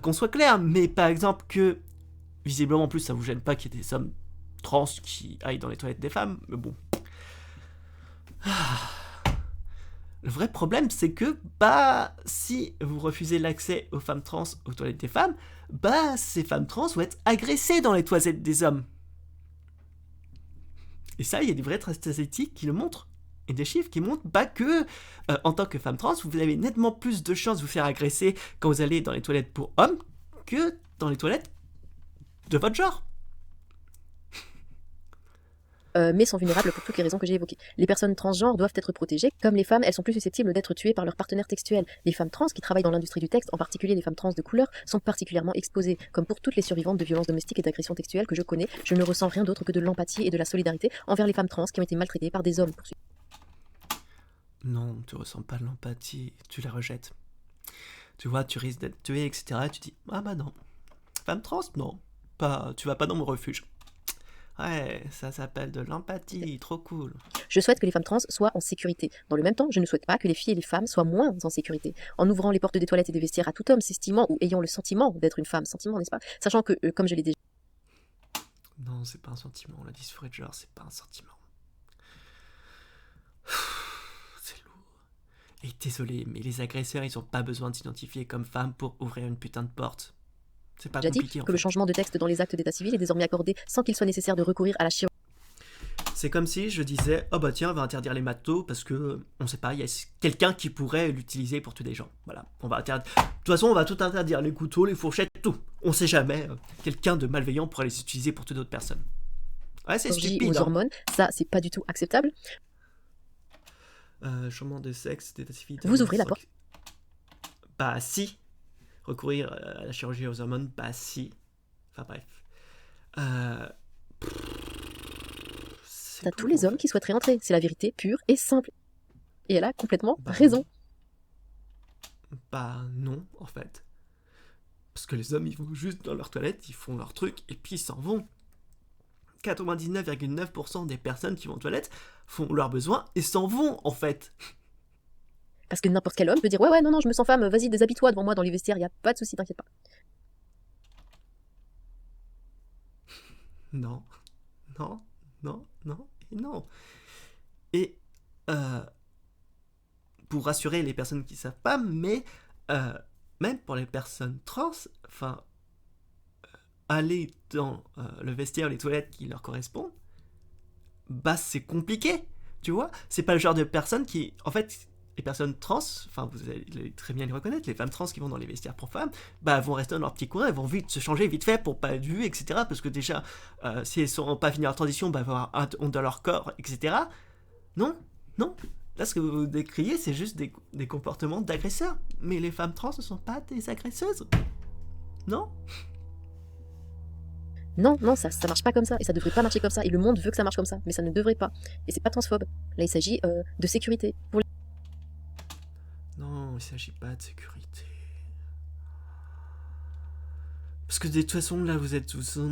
qu'on soit clair, mais par exemple que, visiblement en plus ça vous gêne pas qu'il y ait des hommes trans qui aillent dans les toilettes des femmes, mais bon. Le vrai problème c'est que, bah, si vous refusez l'accès aux femmes trans aux toilettes des femmes, bah, ces femmes trans vont être agressées dans les toilettes des hommes. Et ça, il y a des vraies statistiques qui le montrent. Et des chiffres qui montrent bah, que, en tant que femme trans, vous avez nettement plus de chances de vous faire agresser quand vous allez dans les toilettes pour hommes que dans les toilettes de votre genre. Mais sont vulnérables pour toutes les raisons que j'ai évoquées. Les personnes transgenres doivent être protégées. Comme les femmes, elles sont plus susceptibles d'être tuées par leur partenaire textuel. Les femmes trans qui travaillent dans l'industrie du texte, en particulier les femmes trans de couleur, sont particulièrement exposées. Comme pour toutes les survivantes de violences domestiques et d'agressions textuelles que je connais, je ne ressens rien d'autre que de l'empathie et de la solidarité envers les femmes trans qui ont été maltraitées par des hommes. Non, tu ressens pas de l'empathie, tu la rejettes. Tu vois, tu risques d'être tué, etc. Et tu dis ah bah non, femme trans, non, pas, tu vas pas dans mon refuge. Ouais, ça s'appelle de l'empathie, trop cool. Je souhaite que les femmes trans soient en sécurité. Dans le même temps, je ne souhaite pas que les filles et les femmes soient moins en sécurité. En ouvrant les portes des toilettes et des vestiaires à tout homme s'estimant ou ayant le sentiment d'être une femme, sentiment, n'est-ce pas? Sachant que, comme je l'ai déjà... Non, c'est pas un sentiment, la dysphorie de genre, c'est pas un sentiment. C'est lourd. Et désolé, mais les agresseurs, ils ont pas besoin de s'identifier comme femmes pour ouvrir une putain de porte. C'est pas compliqué, que le changement de texte dans les actes d'état civil est désormais accordé sans qu'il soit nécessaire de recourir à la chirurgie. C'est comme si je disais oh bah tiens, on va interdire les matos parce que on sait pas, il y a quelqu'un qui pourrait l'utiliser pour tuer des gens. Voilà, on va interdire. De toute façon, on va tout interdire, les couteaux, les fourchettes, tout. On sait jamais, quelqu'un de malveillant pourrait les utiliser pour tuer d'autres personnes. Ouais, c'est stupide. Aux hormones, ça c'est pas du tout acceptable. Changement de sexe, d'état civil. Vous ouvrez la porte. Bah si. Recourir à la chirurgie aux hormones, bah si. Enfin bref. T'as tous les hommes qui souhaiteraient entrer. C'est la vérité pure et simple. Et elle a complètement raison. Bah non, en fait. Parce que les hommes, ils vont juste dans leur toilette, ils font leur truc, et puis ils s'en vont. 99,9% des personnes qui vont aux toilettes font leurs besoins et s'en vont, en fait. Parce que n'importe quel homme peut dire ouais non je me sens femme, vas-y déshabille-toi devant moi dans les vestiaires, y a pas de souci, t'inquiète pas. Non, non, non, non et non. Et pour rassurer les personnes qui savent pas, mais même pour les personnes trans, enfin aller dans le vestiaire, les toilettes qui leur correspondent, bah c'est compliqué, tu vois. C'est pas le genre de personnes qui, en fait, les personnes trans, enfin vous allez très bien les reconnaître, les femmes trans qui vont dans les vestiaires pour femmes, bah vont rester dans leur petit coin, elles vont vite se changer vite fait pour pas être vues, etc. Parce que déjà, si elles sont pas fini leur transition, bah elles vont avoir honte de leur corps, etc. Non, non. Là, ce que vous décriez, c'est juste des comportements d'agresseurs. Mais les femmes trans ne sont pas des agresseuses. Non. Non, ça marche pas comme ça, et ça devrait pas marcher comme ça, et le monde veut que ça marche comme ça, mais ça ne devrait pas. Et c'est pas transphobe. Là, il s'agit de sécurité. Non, il s'agit pas de sécurité. Parce que de toute façon, là, vous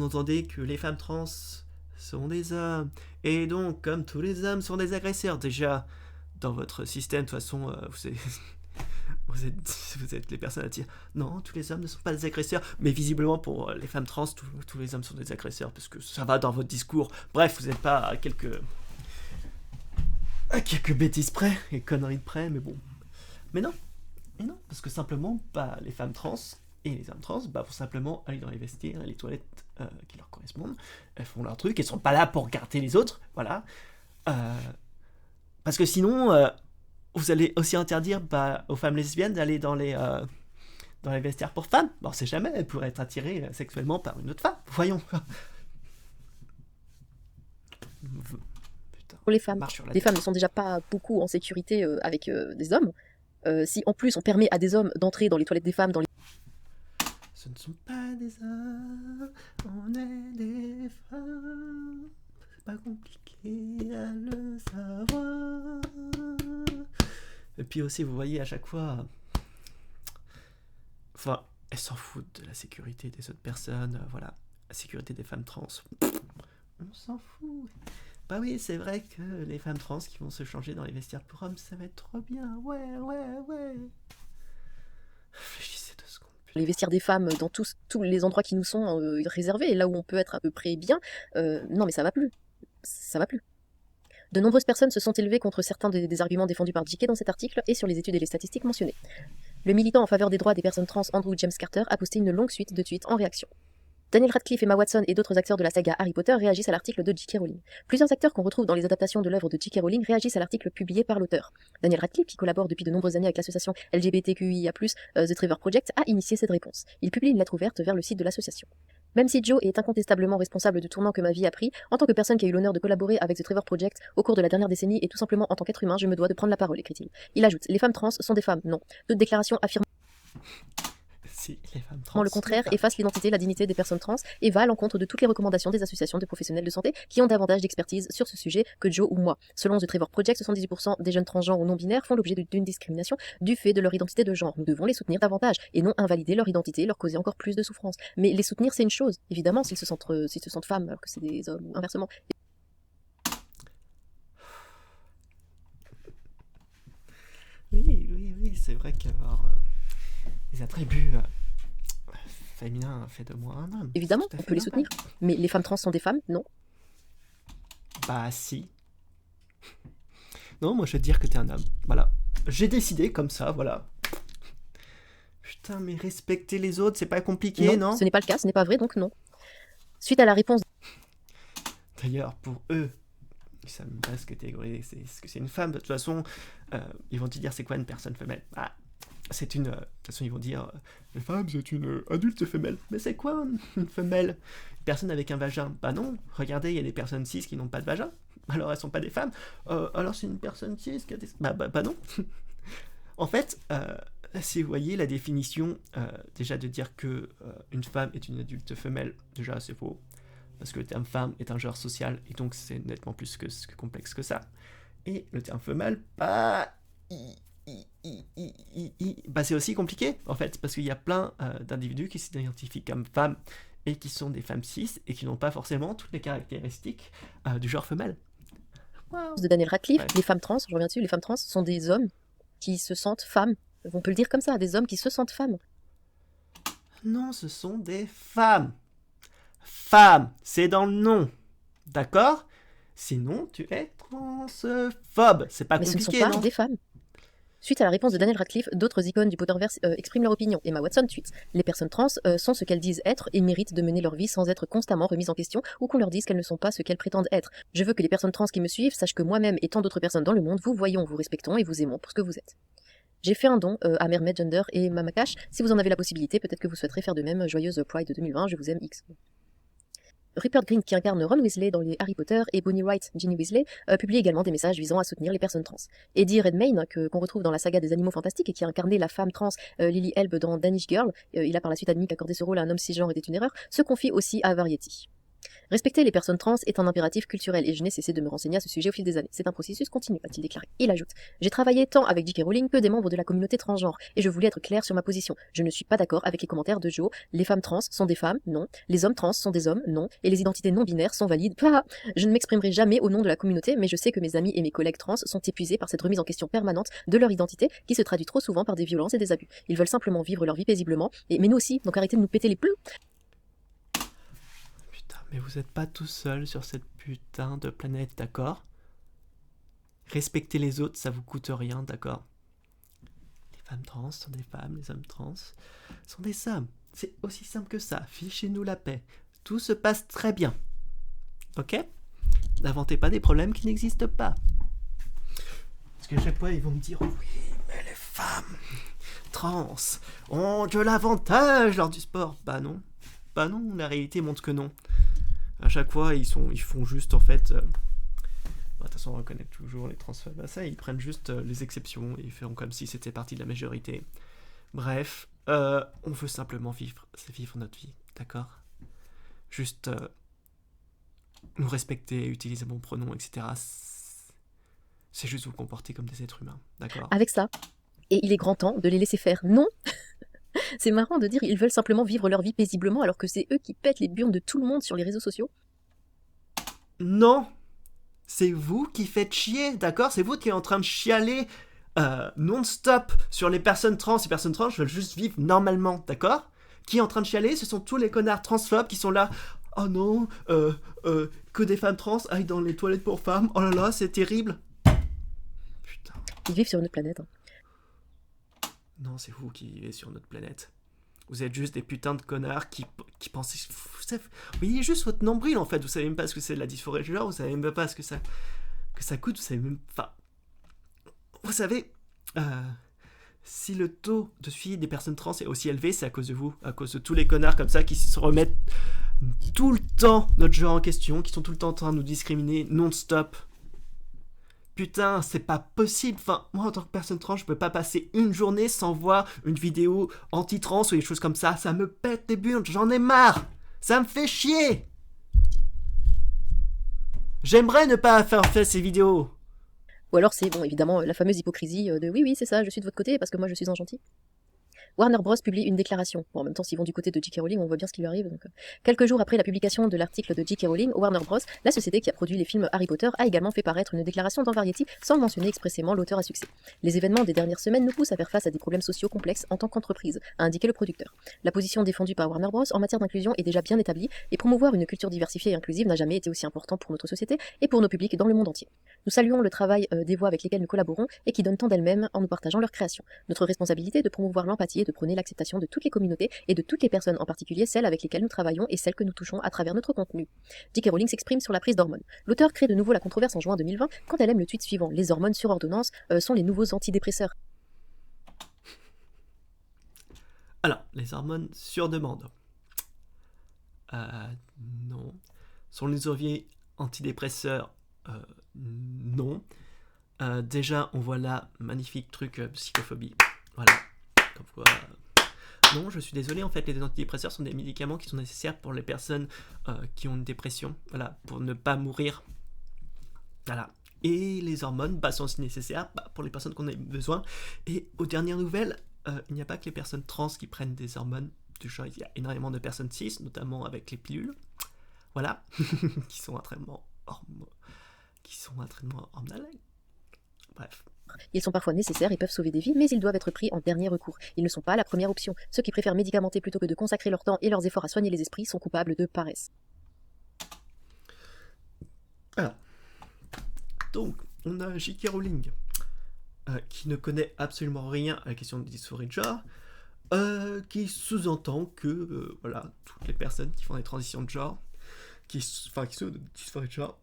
entendez que les femmes trans sont des hommes. Et donc, comme tous les hommes sont des agresseurs, déjà, dans votre système, de toute façon, vous êtes les personnes à dire non, tous les hommes ne sont pas des agresseurs, mais visiblement pour les femmes trans, tous les hommes sont des agresseurs, parce que ça va dans votre discours. Bref, vous n'êtes pas à quelques bêtises près et conneries de près, mais bon. Mais non, parce que simplement, bah, les femmes trans et les hommes trans vont simplement aller dans les vestiaires et les toilettes qui leur correspondent. Elles font leur truc, elles sont pas là pour regarder les autres, voilà. Parce que sinon, vous allez aussi interdire aux femmes lesbiennes d'aller dans dans les vestiaires pour femmes. Bon, on sait jamais, elle pourrait être attirée sexuellement par une autre femme. Voyons. Putain. Pour les femmes. Marche sur la Les tête. femmes ne sont déjà pas beaucoup en sécurité avec des hommes. Si en plus on permet à des hommes d'entrer dans les toilettes des femmes, dans les... Ce ne sont pas des hommes, on est des femmes. C'est pas compliqué à le savoir. Et puis aussi, vous voyez, à chaque fois... Enfin, elles s'en foutent de la sécurité des autres personnes. Voilà, la sécurité des femmes trans. On s'en fout. Bah oui, c'est vrai que les femmes trans qui vont se changer dans les vestiaires pour hommes, ça va être trop bien. Ouais. Réfléchissez 2 secondes. les vestiaires des femmes, dans tous les endroits qui nous sont réservés, et là où on peut être à peu près bien. Non mais ça va plus. Ça va plus. De nombreuses personnes se sont élevées contre certains des arguments défendus par J.K. dans cet article et sur les études et les statistiques mentionnées. Le militant en faveur des droits des personnes trans Andrew James Carter a posté une longue suite de tweets en réaction. Daniel Radcliffe, Emma Watson et d'autres acteurs de la saga Harry Potter réagissent à l'article de J.K. Rowling. Plusieurs acteurs qu'on retrouve dans les adaptations de l'œuvre de J.K. Rowling réagissent à l'article publié par l'auteur. Daniel Radcliffe, qui collabore depuis de nombreuses années avec l'association LGBTQIA+, The Trevor Project, a initié cette réponse. Il publie une lettre ouverte vers le site de l'association. Même si Joe est incontestablement responsable du tournant que ma vie a pris, en tant que personne qui a eu l'honneur de collaborer avec The Trevor Project au cours de la dernière décennie et tout simplement en tant qu'être humain, je me dois de prendre la parole, écrit-il. Il ajoute, les femmes trans sont des femmes, non. Toute déclaration affirme Si, les femmes trans. le contraire efface l'identité et la dignité des personnes trans et va à l'encontre de toutes les recommandations des associations de professionnels de santé qui ont davantage d'expertise sur ce sujet que Joe ou moi. Selon The Trevor Project, 78% des jeunes transgenres ou non-binaires font l'objet d'une discrimination du fait de leur identité de genre. Nous devons les soutenir davantage et non invalider leur identité et leur causer encore plus de souffrance. Mais les soutenir, c'est une chose, évidemment, s'ils se sentent femmes alors que c'est des hommes ou inversement. Oui, c'est vrai qu'avoir des attributs féminins fait de moi un homme. Évidemment, Tout à on fait peut les normal. soutenir. Mais les femmes trans sont des femmes? Non. Bah si. Non, moi je vais te dire que t'es un homme. Voilà. J'ai décidé comme ça, voilà. Putain, mais respecter les autres, c'est pas compliqué, non, ce n'est pas le cas, ce n'est pas vrai, donc non. Suite à la réponse D'ailleurs, pour eux, ils savent même pas ce que c'est une femme. De toute façon, ils vont te dire c'est quoi une personne femelle. Ah, c'est une... de toute façon, ils vont dire une femme, c'est une adulte femelle. Mais c'est quoi une femelle? Une personne avec un vagin? Bah non. Regardez, il y a des personnes cis qui n'ont pas de vagin. Alors elles sont pas des femmes. Alors c'est une personne cis qui a des... Bah non. En fait, si vous voyez la définition, déjà de dire que une femme est une adulte femelle, déjà c'est faux. Parce que le terme femme est un genre social, et donc c'est nettement plus que complexe que ça. Et le terme femelle, bah c'est aussi compliqué, en fait, parce qu'il y a plein d'individus qui s'identifient comme femmes, et qui sont des femmes cis, et qui n'ont pas forcément toutes les caractéristiques du genre femelle. Wow. de Daniel Radcliffe, Ouais. les femmes trans, je reviens dessus, les femmes trans sont des hommes qui se sentent femmes. On peut le dire comme ça, des hommes qui se sentent femmes. Non, ce sont des femmes. Femme, c'est dans le nom. D'accord? Sinon, tu es transphobe. C'est pas Mais ce ne sont compliqué, pas non? des femmes. Suite à la réponse de Daniel Radcliffe, d'autres icônes du Potterverse expriment leur opinion. Emma Watson tweet. Les personnes trans sont ce qu'elles disent être et méritent de mener leur vie sans être constamment remises en question ou qu'on leur dise qu'elles ne sont pas ce qu'elles prétendent être. Je veux que les personnes trans qui me suivent sachent que moi-même et tant d'autres personnes dans le monde vous voyons, vous respectons et vous aimons pour ce que vous êtes. J'ai fait un don à Mermaid Gender et Mama Cash. Si vous en avez la possibilité, peut-être que vous souhaiterez faire de même. Joyeuse Pride 2020, je vous aime X. Rupert Grint, qui incarne Ron Weasley dans les Harry Potter, et Bonnie Wright, Ginny Weasley, publient également des messages visant à soutenir les personnes trans. Eddie Redmayne, qu'on retrouve dans la saga des Animaux Fantastiques et qui a incarné la femme trans Lily Elbe dans Danish Girl, il a par la suite admis qu'accorder ce rôle à un homme cisgenre était une erreur, se confie aussi à Variety. Respecter les personnes trans est un impératif culturel et je n'ai cessé de me renseigner à ce sujet au fil des années. C'est un processus continu, a-t-il déclaré. Il ajoute « J'ai travaillé tant avec J.K. Rowling que des membres de la communauté transgenre et je voulais être clair sur ma position. Je ne suis pas d'accord avec les commentaires de Joe. Les femmes trans sont des femmes, non. Les hommes trans sont des hommes, non. Et les identités non binaires sont valides. Bah, je ne m'exprimerai jamais au nom de la communauté, mais je sais que mes amis et mes collègues trans sont épuisés par cette remise en question permanente de leur identité qui se traduit trop souvent par des violences et des abus. Ils veulent simplement vivre leur vie paisiblement, mais nous aussi, donc arrêtez de nous péter les plombs. Mais vous êtes pas tout seul sur cette putain de planète, d'accord? Respecter les autres, ça vous coûte rien, d'accord? Les femmes trans sont des femmes, les hommes trans sont des hommes. C'est aussi simple que ça. Fichez-nous la paix. Tout se passe très bien. Ok? N'inventez pas des problèmes qui n'existent pas. Parce qu'à chaque fois, ils vont me dire « Oui, mais les femmes, trans ont de l'avantage lors du sport. Bah non, la réalité montre que non. À chaque fois, ils font juste en fait. De toute façon, on reconnaît toujours les transphobes à ça. Ils prennent juste les exceptions et ils font comme si c'était partie de la majorité. Bref, on veut simplement vivre notre vie, d'accord? Juste nous respecter, utiliser mon pronom, etc. C'est juste vous comporter comme des êtres humains, d'accord? Avec ça, et il est grand temps de les laisser faire. Non. C'est marrant de dire ils veulent simplement vivre leur vie paisiblement alors que c'est eux qui pètent les burnes de tout le monde sur les réseaux sociaux. Non, c'est vous qui faites chier, d'accord? C'est vous qui êtes en train de chialer non-stop sur les personnes trans. Les personnes trans veulent juste vivre normalement, d'accord? Qui est en train de chialer? Ce sont tous les connards transphobes qui sont là. Oh non, que des femmes trans aillent dans les toilettes pour femmes. Oh là là, c'est terrible. Putain. Ils vivent sur une autre planète. Non, c'est vous qui vivez sur notre planète. Vous êtes juste des putains de connards qui pensent... Vous voyez juste votre nombril, en fait. Vous savez même pas ce que c'est de la dysphorie de genre. Vous savez même pas ce que ça coûte. Vous savez même... Enfin... Vous savez... si le taux de suicide des personnes trans est aussi élevé, c'est à cause de vous. À cause de tous les connards comme ça qui se remettent tout le temps notre genre en question, qui sont tout le temps en train de nous discriminer non-stop. Putain, c'est pas possible. Enfin, moi, en tant que personne trans, je peux pas passer une journée sans voir une vidéo anti-trans ou des choses comme ça. Ça me pète les burnes, j'en ai marre. Ça me fait chier. J'aimerais ne pas faire ces vidéos. Ou alors c'est, bon, évidemment, la fameuse hypocrisie de oui, c'est ça, je suis de votre côté parce que moi je suis un gentil. Warner Bros publie une déclaration. Bon, en même temps, s'ils vont du côté de J.K. Rowling, on voit bien ce qui lui arrive. Donc, quelques jours après la publication de l'article de J.K. Rowling, Warner Bros, la société qui a produit les films Harry Potter, a également fait paraître une déclaration dans Variety sans mentionner expressément l'auteur à succès. Les événements des dernières semaines nous poussent à faire face à des problèmes sociaux complexes en tant qu'entreprise, a indiqué le producteur. La position défendue par Warner Bros en matière d'inclusion est déjà bien établie et promouvoir une culture diversifiée et inclusive n'a jamais été aussi important pour notre société et pour nos publics dans le monde entier. Nous saluons le travail des voix avec lesquelles nous collaborons et qui donnent tant d'elles-mêmes en nous partageant leurs créations. Notre responsabilité est de promouvoir l'empathie et de prôner l'acceptation de toutes les communautés et de toutes les personnes, en particulier celles avec lesquelles nous travaillons et celles que nous touchons à travers notre contenu. J.K. Rowling s'exprime sur la prise d'hormones. L'auteur crée de nouveau la controverse en juin 2020 quand elle aime le tweet suivant: les hormones sur ordonnance sont les nouveaux antidépresseurs. Alors, les hormones sur demande. Non. Sont les antidépresseurs? Non. Déjà, on voit là, magnifique truc psychophobie. Voilà. Comme quoi... Non, je suis désolé, en fait, les antidépresseurs sont des médicaments qui sont nécessaires pour les personnes qui ont une dépression, voilà, pour ne pas mourir. Voilà. Et les hormones sont aussi nécessaires pour les personnes qu'on a besoin. Et aux dernières nouvelles, il n'y a pas que les personnes trans qui prennent des hormones du genre, il y a énormément de personnes cis, notamment avec les pilules, voilà, qui sont un traitement hormonal. Bref. Ils sont parfois nécessaires et peuvent sauver des vies, mais ils doivent être pris en dernier recours. Ils ne sont pas la première option. Ceux qui préfèrent médicamenter plutôt que de consacrer leur temps et leurs efforts à soigner les esprits sont coupables de paresse. Alors, donc, on a J.K. Rowling, qui ne connaît absolument rien à la question de dysphorie de genre, qui sous-entend que, voilà, toutes les personnes qui font des transitions de genre, qui sont de dysphorie de genre,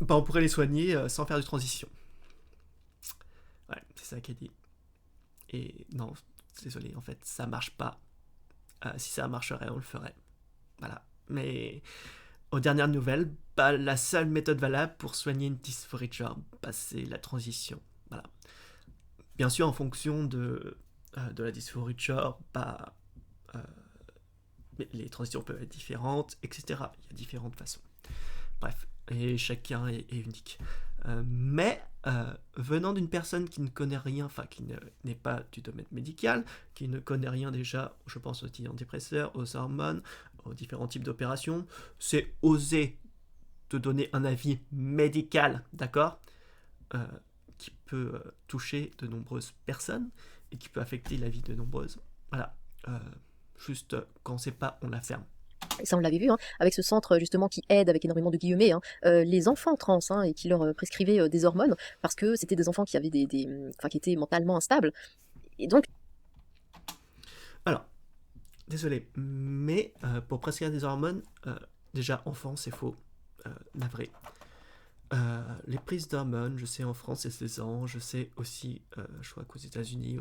on pourrait les soigner sans faire de transition. Ouais, c'est ça qu'elle dit. Et non, désolé, en fait, ça marche pas. Si ça marcherait, on le ferait. Voilà. Mais aux dernières nouvelles, la seule méthode valable pour soigner une dysphorie de genre, c'est la transition. Voilà. Bien sûr, en fonction de la dysphorie de genre, les transitions peuvent être différentes, etc. Il y a différentes façons. Bref, et chacun est unique. Mais venant d'une personne qui ne connaît rien, enfin qui n'est pas du domaine médical, qui ne connaît rien déjà, je pense aux antidépresseurs, aux hormones, aux différents types d'opérations, c'est oser te donner un avis médical, d'accord, qui peut toucher de nombreuses personnes et qui peut affecter la vie de nombreuses. Voilà, juste quand on ne sait pas, on la ferme. Et ça on l'avait vu, avec ce centre justement qui aide, avec énormément de guillemets, les enfants trans, et qui leur prescrivait des hormones, parce que c'était des enfants qui avaient qui étaient mentalement instables. Et donc... Alors, désolé, mais pour prescrire des hormones, déjà enfant c'est faux, navré. Les prises d'hormones, je sais en France c'est 16 ans, je sais aussi, je crois qu'aux États-Unis,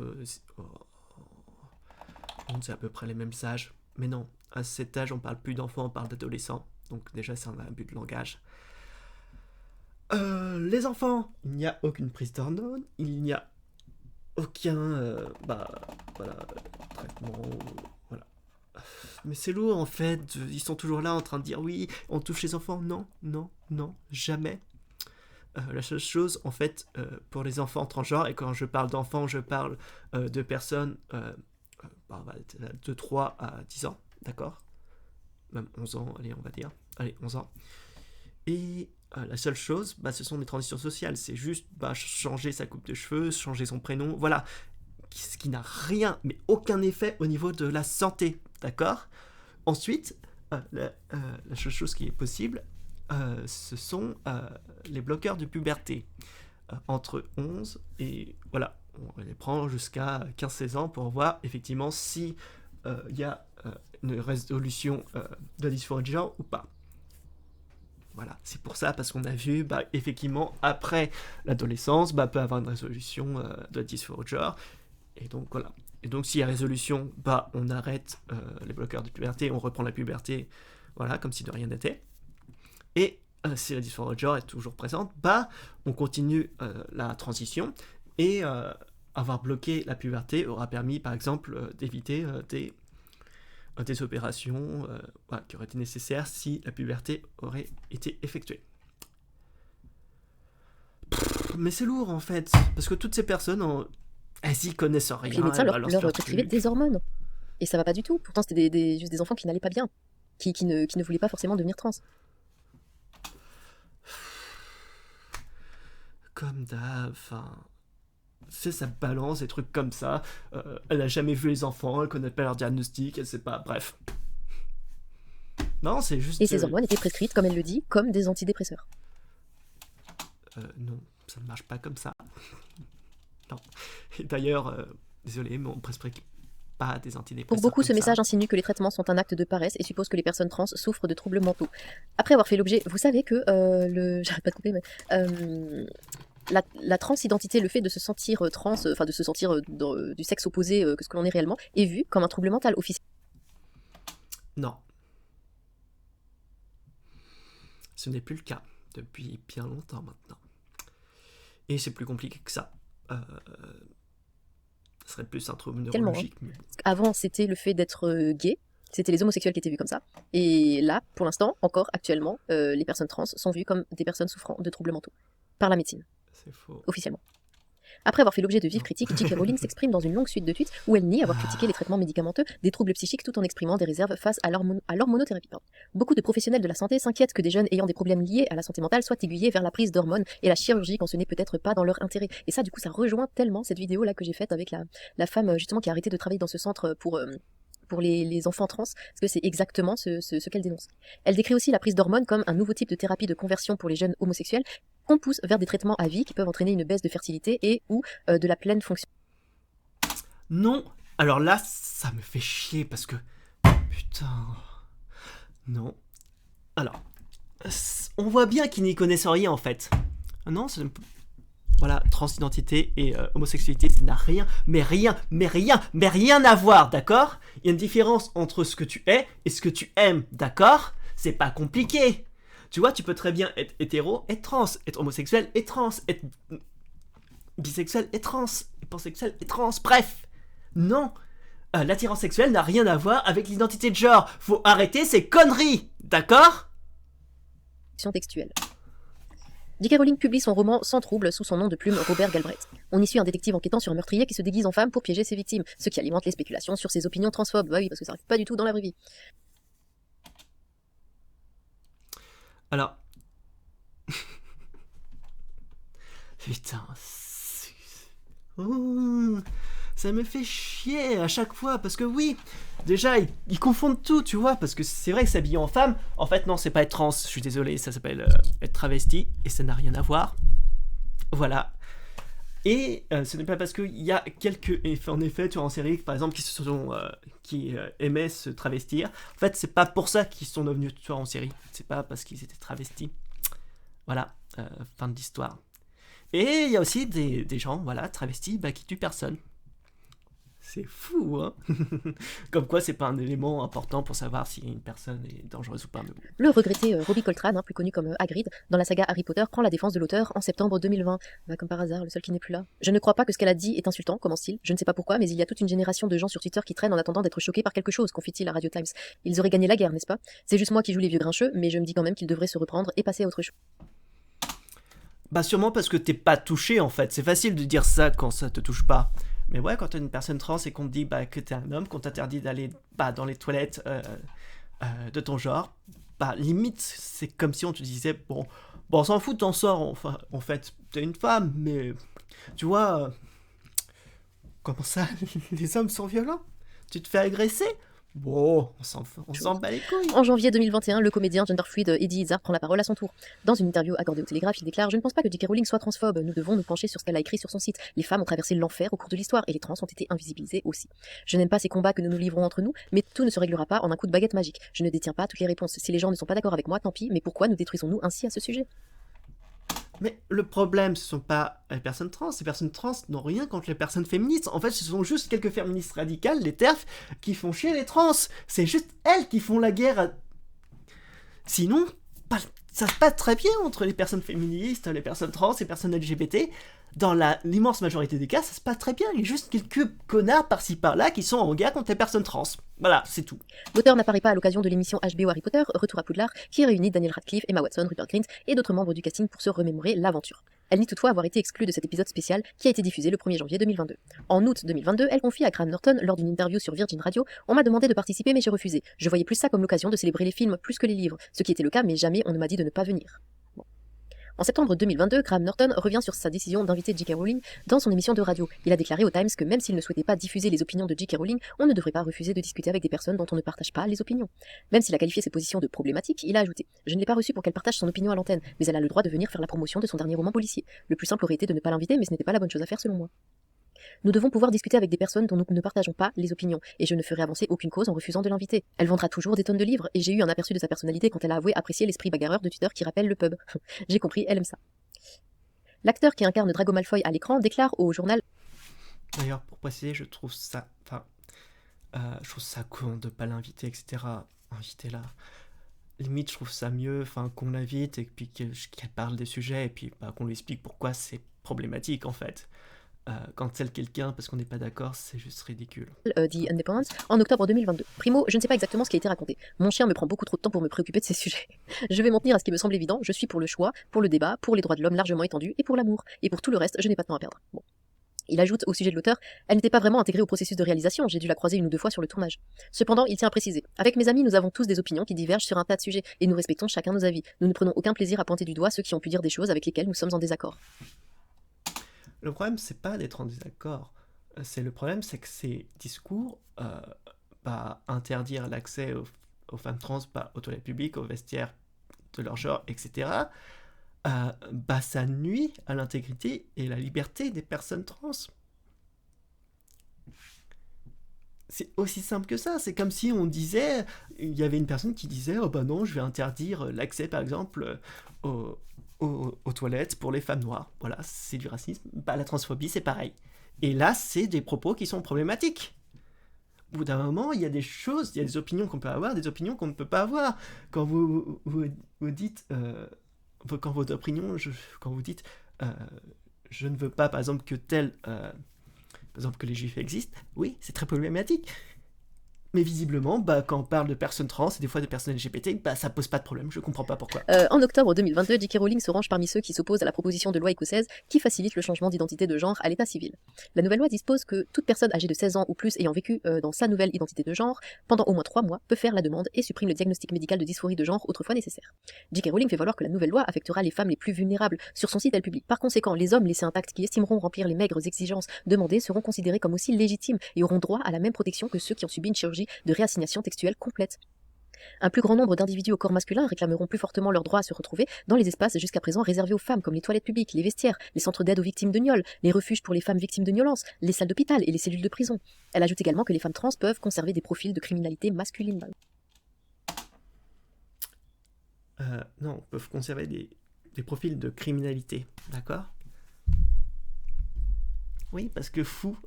c'est à peu près les mêmes âges. Mais non, à cet âge, on parle plus d'enfants, on parle d'adolescents. Donc déjà, c'est un abus de langage. Les enfants, il n'y a aucune prise d'hormones, il n'y a aucun voilà, traitement, voilà. Mais c'est lourd en fait, ils sont toujours là en train de dire oui, on touche les enfants. Non, non, non, jamais. La seule chose en fait pour les enfants transgenres, et quand je parle d'enfants, je parle de personnes de 3 à 10 ans, d'accord, même 11 ans, allez, on va dire, allez, 11 ans. Et la seule chose, ce sont des transitions sociales. C'est juste changer sa coupe de cheveux, changer son prénom, voilà. Ce qui n'a rien, mais aucun effet au niveau de la santé, d'accord. Ensuite, la seule chose qui est possible, ce sont les bloqueurs de puberté. Entre 11 et voilà, on les prend jusqu'à 15-16 ans pour voir effectivement si y a une résolution de la dysphorie de genre ou pas. Voilà, c'est pour ça, parce qu'on a vu, effectivement, après l'adolescence, peut avoir une résolution de la dysphorie de genre. Et donc, voilà. Et donc, s'il y a résolution, on arrête les bloqueurs de puberté, on reprend la puberté, voilà, comme si de rien n'était. Et si la dysphorie de genre est toujours présente, on continue la transition. Et avoir bloqué la puberté aura permis, par exemple, d'éviter des opérations qui auraient été nécessaires si la puberté aurait été effectuée. Mais c'est lourd en fait, parce que toutes ces personnes, elles y connaissent rien. Les médecins leur prescrivaient des hormones. Et ça va pas du tout. Pourtant, c'était juste des enfants qui n'allaient pas bien, qui ne voulaient pas forcément devenir trans. Comme d'hab, c'est sa balance, des trucs comme ça. Elle a jamais vu les enfants, elle connaît pas leur diagnostic, elle sait pas, bref. Non, c'est juste... Et ces hormones étaient prescrites, comme elle le dit, comme des antidépresseurs. Non, ça ne marche pas comme ça. Non. Et d'ailleurs, désolé, mais on ne prescrit pas des antidépresseurs. Pour beaucoup, ce message insinue que les traitements sont un acte de paresse et suppose que les personnes trans souffrent de troubles mentaux. Après avoir fait l'objet, vous savez que j'arrête pas de couper, mais... La transidentité, le fait de se sentir trans, de se sentir du sexe opposé que ce que l'on est réellement, est vu comme un trouble mental officiel. Non. Ce n'est plus le cas depuis bien longtemps maintenant. Et c'est plus compliqué que ça. Ce serait plus un trouble neurologique. Tellement, hein. Avant, c'était le fait d'être gay. C'était les homosexuels qui étaient vus comme ça. Et là, pour l'instant, encore actuellement, les personnes trans sont vues comme des personnes souffrant de troubles mentaux. Par la médecine. C'est faux. Officiellement. Après avoir fait l'objet de vives critiques, J.K. Rowling s'exprime dans une longue suite de tweets où elle nie avoir critiqué les traitements médicamenteux des troubles psychiques tout en exprimant des réserves face à l'hormonothérapie. Beaucoup de professionnels de la santé s'inquiètent que des jeunes ayant des problèmes liés à la santé mentale soient aiguillés vers la prise d'hormones et la chirurgie quand ce n'est peut-être pas dans leur intérêt. Et ça, du coup, ça rejoint tellement cette vidéo là que j'ai faite avec la femme justement qui a arrêté de travailler dans ce centre pour les enfants trans, parce que c'est exactement ce qu'elle dénonce. Elle décrit aussi la prise d'hormones comme un nouveau type de thérapie de conversion pour les jeunes homosexuels qu'on pousse vers des traitements à vie qui peuvent entraîner une baisse de fertilité et ou de la pleine fonction. Non, alors là, ça me fait chier parce que... Putain... Non. Alors, on voit bien qu'ils n'y connaissent rien en fait. Non, voilà, transidentité et homosexualité, ça n'a rien à voir, d'accord? Il y a une différence entre ce que tu es et ce que tu aimes, d'accord? C'est pas compliqué. Tu vois, tu peux très bien être hétéro, être trans, être homosexuel et trans, être bisexuel et trans, et pansexuel et trans, bref. Non, l'attirance sexuelle n'a rien à voir avec l'identité de genre. Faut arrêter ces conneries, d'accord? Textuelle. J.K. Rowling publie son roman Sans trouble sous son nom de plume Robert Galbraith. On y suit un détective enquêtant sur un meurtrier qui se déguise en femme pour piéger ses victimes, ce qui alimente les spéculations sur ses opinions transphobes. Bah oui, parce que ça arrive pas du tout dans la vraie vie. Alors... Putain... ça me fait chier à chaque fois, parce que oui, déjà, ils confondent tout, tu vois, parce que c'est vrai que s'habiller en femme, en fait, non, c'est pas être trans, je suis désolé, ça s'appelle être travesti, et ça n'a rien à voir. Voilà. Et ce n'est pas parce qu'il y a quelques effets en effet tueurs en série, par exemple, qui aimaient se travestir. En fait, c'est pas pour ça qu'ils sont devenus tueurs en série. C'est pas parce qu'ils étaient travestis. Voilà, fin de l'histoire. Et il y a aussi des gens, voilà, travestis, qui tuent personne. C'est fou, hein. Comme quoi, c'est pas un élément important pour savoir si une personne est dangereuse ou pas. Mais bon. Le regretté Robbie Coltrane, plus connu comme Hagrid, dans la saga Harry Potter, prend la défense de l'auteur en septembre 2020. Comme par hasard, le seul qui n'est plus là. Je ne crois pas que ce qu'elle a dit est insultant, commence-t-il. Je ne sais pas pourquoi, mais il y a toute une génération de gens sur Twitter qui traînent en attendant d'être choqués par quelque chose, confie-t-il à Radio Times. Ils auraient gagné la guerre, n'est-ce pas? C'est juste moi qui joue les vieux grincheux, mais je me dis quand même qu'ils devraient se reprendre et passer à autre chose. Sûrement parce que t'es pas touché, en fait. C'est facile de dire ça quand ça te touche pas. Mais ouais, quand t'es une personne trans et qu'on te dit que t'es un homme, qu'on t'interdit d'aller dans les toilettes de ton genre, limite, c'est comme si on te disait, bon, on s'en fout de ton sort, enfin, en fait, t'es une femme, mais tu vois, comment ça, les hommes sont violents? Tu te fais agresser? Bon, on s'en bat les couilles. En janvier 2021, le comédien genderfluid Eddie Izzard prend la parole à son tour. Dans une interview accordée au Télégraphe, il déclare « Je ne pense pas que J.K. Rowling soit transphobe. Nous devons nous pencher sur ce qu'elle a écrit sur son site. Les femmes ont traversé l'enfer au cours de l'histoire et les trans ont été invisibilisées aussi. Je n'aime pas ces combats que nous nous livrons entre nous, mais tout ne se réglera pas en un coup de baguette magique. Je ne détiens pas toutes les réponses. Si les gens ne sont pas d'accord avec moi, tant pis, mais pourquoi nous détruisons-nous ainsi à ce sujet ?» Mais le problème, ce sont pas les personnes trans. Les personnes trans n'ont rien contre les personnes féministes. En fait, ce sont juste quelques féministes radicales, les TERF, qui font chier les trans. C'est juste elles qui font la guerre. Sinon, ça se passe très bien entre les personnes féministes, les personnes trans, les personnes LGBT. Dans l'immense majorité des cas, ça se passe très bien. Il y a juste quelques connards par-ci par-là qui sont en guerre contre les personnes trans. Voilà, c'est tout. L'auteur n'apparaît pas à l'occasion de l'émission HBO Harry Potter, Retour à Poudlard, qui réunit Daniel Radcliffe, Emma Watson, Rupert Grint et d'autres membres du casting pour se remémorer l'aventure. Elle nie toutefois avoir été exclue de cet épisode spécial qui a été diffusé le 1er janvier 2022. En août 2022, elle confie à Graham Norton lors d'une interview sur Virgin Radio « On m'a demandé de participer mais j'ai refusé. Je voyais plus ça comme l'occasion de célébrer les films plus que les livres, ce qui était le cas mais jamais on ne m'a dit de ne pas venir. » En septembre 2022, Graham Norton revient sur sa décision d'inviter J.K. Rowling dans son émission de radio. Il a déclaré au Times que même s'il ne souhaitait pas diffuser les opinions de J.K. Rowling, on ne devrait pas refuser de discuter avec des personnes dont on ne partage pas les opinions. Même s'il a qualifié ses positions de problématiques, il a ajouté « Je ne l'ai pas reçue pour qu'elle partage son opinion à l'antenne, mais elle a le droit de venir faire la promotion de son dernier roman policier. Le plus simple aurait été de ne pas l'inviter, mais ce n'était pas la bonne chose à faire selon moi. » Nous devons pouvoir discuter avec des personnes dont nous ne partageons pas les opinions, et je ne ferai avancer aucune cause en refusant de l'inviter. Elle vendra toujours des tonnes de livres, et j'ai eu un aperçu de sa personnalité quand elle a avoué apprécier l'esprit bagarreur de Twitter qui rappelle le pub. J'ai compris, elle aime ça. L'acteur qui incarne Drago Malfoy à l'écran déclare au journal... D'ailleurs, pour préciser, je trouve ça con de pas l'inviter, etc. Invitez-la. Limite, je trouve ça mieux qu'on l'invite et puis qu'elle parle des sujets et puis qu'on lui explique pourquoi c'est problématique en fait. Quand c'est quelqu'un parce qu'on n'est pas d'accord, c'est juste ridicule. Dit Independent en octobre 2022. Primo, je ne sais pas exactement ce qui a été raconté. Mon chien me prend beaucoup trop de temps pour me préoccuper de ces sujets. Je vais m'en tenir à ce qui me semble évident. Je suis pour le choix, pour le débat, pour les droits de l'homme largement étendus et pour l'amour. Et pour tout le reste, je n'ai pas de temps à perdre. Bon. Il ajoute au sujet de l'auteur, elle n'était pas vraiment intégrée au processus de réalisation, j'ai dû la croiser 1 ou 2 fois sur le tournage. Cependant, il tient à préciser, avec mes amis, nous avons tous des opinions qui divergent sur un tas de sujets, et nous respectons chacun nos avis. Nous ne prenons aucun plaisir à pointer du doigt ceux qui ont pu dire des choses avec lesquelles nous sommes en désaccord. Le problème, c'est pas d'être en désaccord. Le problème, c'est que ces discours, interdire l'accès aux femmes trans aux toilettes publiques, aux vestiaires de leur genre, etc., ça nuit à l'intégrité et la liberté des personnes trans. C'est aussi simple que ça. C'est comme si on disait, il y avait une personne qui disait, oh non, je vais interdire l'accès, par exemple, aux toilettes pour les femmes noires. Voilà, c'est du racisme. La transphobie, c'est pareil. Et là, c'est des propos qui sont problématiques. Au bout d'un moment, il y a des choses, il y a des opinions qu'on peut avoir, des opinions qu'on ne peut pas avoir. Quand vous dites... quand votre opinion, quand vous dites je ne veux pas par exemple que par exemple que les juifs existent, oui, c'est très problématique. Mais visiblement, quand on parle de personnes trans et des fois de personnes LGBT, ça pose pas de problème, je comprends pas pourquoi. En octobre 2022, J.K. Rowling se range parmi ceux qui s'opposent à la proposition de loi écossaise qui facilite le changement d'identité de genre à l'état civil. La nouvelle loi dispose que toute personne âgée de 16 ans ou plus ayant vécu dans sa nouvelle identité de genre pendant au moins 3 mois peut faire la demande et supprime le diagnostic médical de dysphorie de genre autrefois nécessaire. J.K. Rowling fait valoir que la nouvelle loi affectera les femmes les plus vulnérables sur son site elle public. Par conséquent, les hommes laissés intacts qui estimeront remplir les maigres exigences demandées seront considérés comme aussi légitimes et auront droit à la même protection que ceux qui ont subi une chirurgie de réassignation textuelle complète. Un plus grand nombre d'individus au corps masculin réclameront plus fortement leur droit à se retrouver dans les espaces jusqu'à présent réservés aux femmes comme les toilettes publiques, les vestiaires, les centres d'aide aux victimes de gnolls, les refuges pour les femmes victimes de violences, les salles d'hôpital et les cellules de prison. Elle ajoute également que les femmes trans peuvent conserver des profils de criminalité masculine. Non, peuvent conserver des profils de criminalité, d'accord? Oui, parce que fou,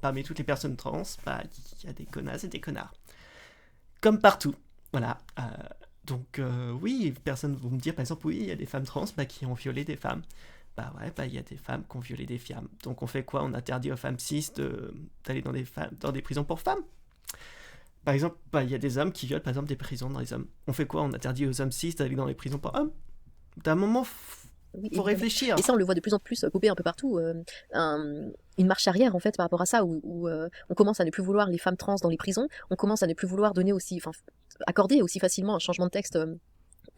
parmi toutes les personnes trans, bah, il y a des connasses et des connards. Comme partout, voilà. Donc oui, personne vont me dire, par exemple, oui, il y a des femmes trans qui ont violé des femmes. Bah ouais, il y a des femmes qui ont violé des femmes. Donc on fait quoi? On interdit aux femmes cis d'aller dans des prisons pour femmes? Par exemple, il y a des hommes qui violent, par exemple, des prisons dans les hommes. On fait quoi? On interdit aux hommes cis d'aller dans les prisons pour hommes? D'un moment, Oui, faut évidemment. réfléchir. Et ça, on le voit de plus en plus popper un peu partout. Une marche arrière, en fait, par rapport à ça, où on commence à ne plus vouloir les femmes trans dans les prisons, on commence à ne plus vouloir donner aussi, accorder aussi facilement un changement de texte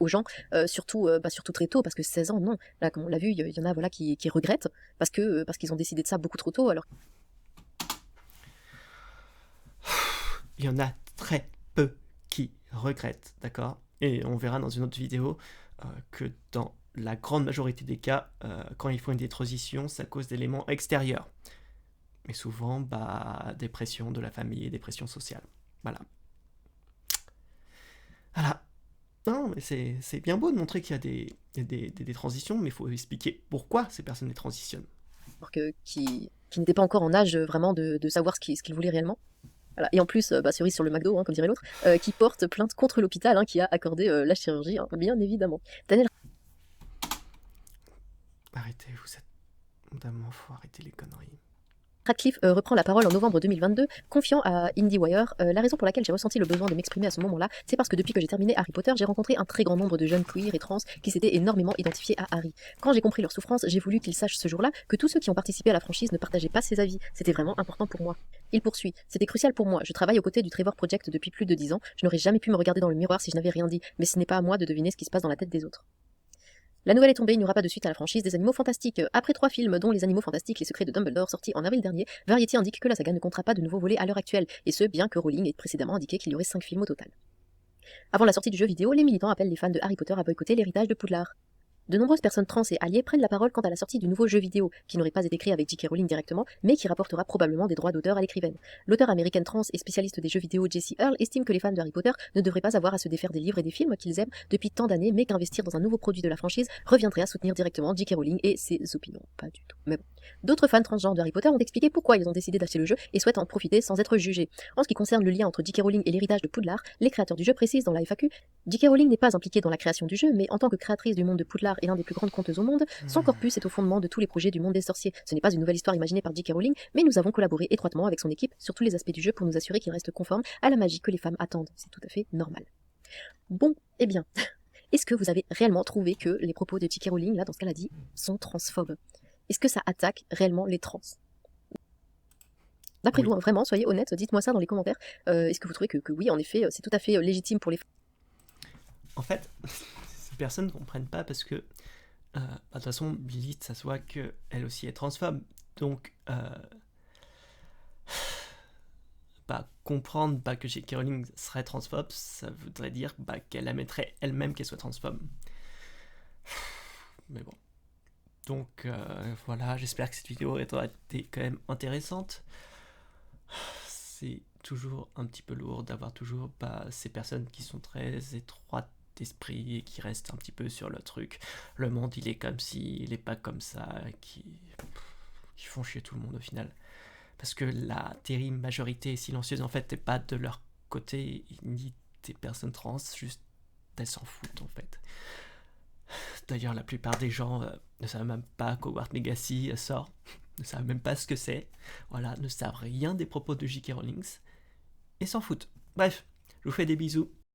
aux gens, surtout très tôt, parce que 16 ans, non. Là, comme on l'a vu, il y en a voilà, qui regrettent, parce qu'ils ont décidé de ça beaucoup trop tôt, alors Il y en a très peu qui regrettent, d'accord? Et on verra dans une autre vidéo que dans la grande majorité des cas, quand ils font une transition, c'est à cause d'éléments extérieurs. Mais souvent, des pressions de la famille, des pressions sociales. Voilà. Voilà. Non, mais c'est bien beau de montrer qu'il y a des transitions, mais il faut expliquer pourquoi ces personnes les transitionnent. qui n'étaient pas encore en âge vraiment de savoir ce qu'ils voulaient réellement. Voilà. Et en plus, cerise sur le McDo, hein, comme dirait l'autre, qui porte plainte contre l'hôpital qui a accordé la chirurgie, hein, bien évidemment. Daniel Arrêtez, vous êtes... Notamment, faut arrêter les conneries. Radcliffe reprend la parole en novembre 2022, confiant à IndieWire la raison pour laquelle j'ai ressenti le besoin de m'exprimer à ce moment-là, c'est parce que depuis que j'ai terminé Harry Potter, j'ai rencontré un très grand nombre de jeunes queer et trans qui s'étaient énormément identifiés à Harry. Quand j'ai compris leur souffrance, j'ai voulu qu'ils sachent ce jour-là que tous ceux qui ont participé à la franchise ne partageaient pas ses avis. C'était vraiment important pour moi. Il poursuit. C'était crucial pour moi. Je travaille aux côtés du Trevor Project depuis plus de 10 ans. Je n'aurais jamais pu me regarder dans le miroir si je n'avais rien dit, mais ce n'est pas à moi de deviner ce qui se passe dans la tête des autres. La nouvelle est tombée, il n'y aura pas de suite à la franchise des Animaux Fantastiques. Après 3 films, dont Les Animaux Fantastiques, Les Secrets de Dumbledore, sortis en avril dernier, Variety indique que la saga ne comptera pas de nouveaux volets à l'heure actuelle, et ce, bien que Rowling ait précédemment indiqué qu'il y aurait 5 films au total. Avant la sortie du jeu vidéo, les militants appellent les fans de Harry Potter à boycotter l'héritage de Poudlard. De nombreuses personnes trans et alliées prennent la parole quant à la sortie du nouveau jeu vidéo, qui n'aurait pas été créé avec J.K. Rowling directement, mais qui rapportera probablement des droits d'auteur à l'écrivaine. L'auteur américaine trans et spécialiste des jeux vidéo Jessie Earl estime que les fans de Harry Potter ne devraient pas avoir à se défaire des livres et des films qu'ils aiment depuis tant d'années, mais qu'investir dans un nouveau produit de la franchise reviendrait à soutenir directement J.K. Rowling et ses opinions. Pas du tout. Mais bon. D'autres fans transgenres de Harry Potter ont expliqué pourquoi ils ont décidé d'acheter le jeu et souhaitent en profiter sans être jugés. En ce qui concerne le lien entre J.K. Rowling et l'héritage de Poudlard, les créateurs du jeu précisent dans la FAQ: J.K. Rowling n'est pas impliquée dans la création du jeu, mais en tant que créatrice du monde de Poudlard et l'un des plus grandes conteuses au monde, son corpus est au fondement de tous les projets du monde des sorciers. Ce n'est pas une nouvelle histoire imaginée par J.K. Rowling, mais nous avons collaboré étroitement avec son équipe sur tous les aspects du jeu pour nous assurer qu'il reste conforme à la magie que les femmes attendent. C'est tout à fait normal. Bon, eh bien, est-ce que vous avez réellement trouvé que les propos de J.K. Rowling, là, dans ce qu'elle a dit, sont transphobes? Est-ce que ça attaque réellement les trans? D'après vous, vraiment, soyez honnête, dites-moi ça dans les commentaires. Est-ce que vous trouvez que oui, en effet, c'est tout à fait légitime pour les... En fait, ces personnes ne comprennent pas parce que, de toute façon, Lilith, ça se voit qu'elle aussi est transphobe. Donc, comprendre que J.K. Rowling serait transphobe, ça voudrait dire qu'elle admettrait elle-même qu'elle soit transphobe. Mais bon. Donc voilà, j'espère que cette vidéo aura été quand même intéressante. C'est toujours un petit peu lourd d'avoir toujours ces personnes qui sont très étroites d'esprit et qui restent un petit peu sur le truc. Le monde il est comme ci, il est pas comme ça, qui font chier tout le monde au final. Parce que la terrible majorité silencieuse en fait n'est pas de leur côté, ni des personnes trans, juste elles s'en foutent en fait. D'ailleurs, la plupart des gens ne savent même pas qu'Hogwarts Legacy sort, ne savent même pas ce que c'est, voilà, ne savent rien des propos de J.K. Rowling, et s'en foutent. Bref, je vous fais des bisous.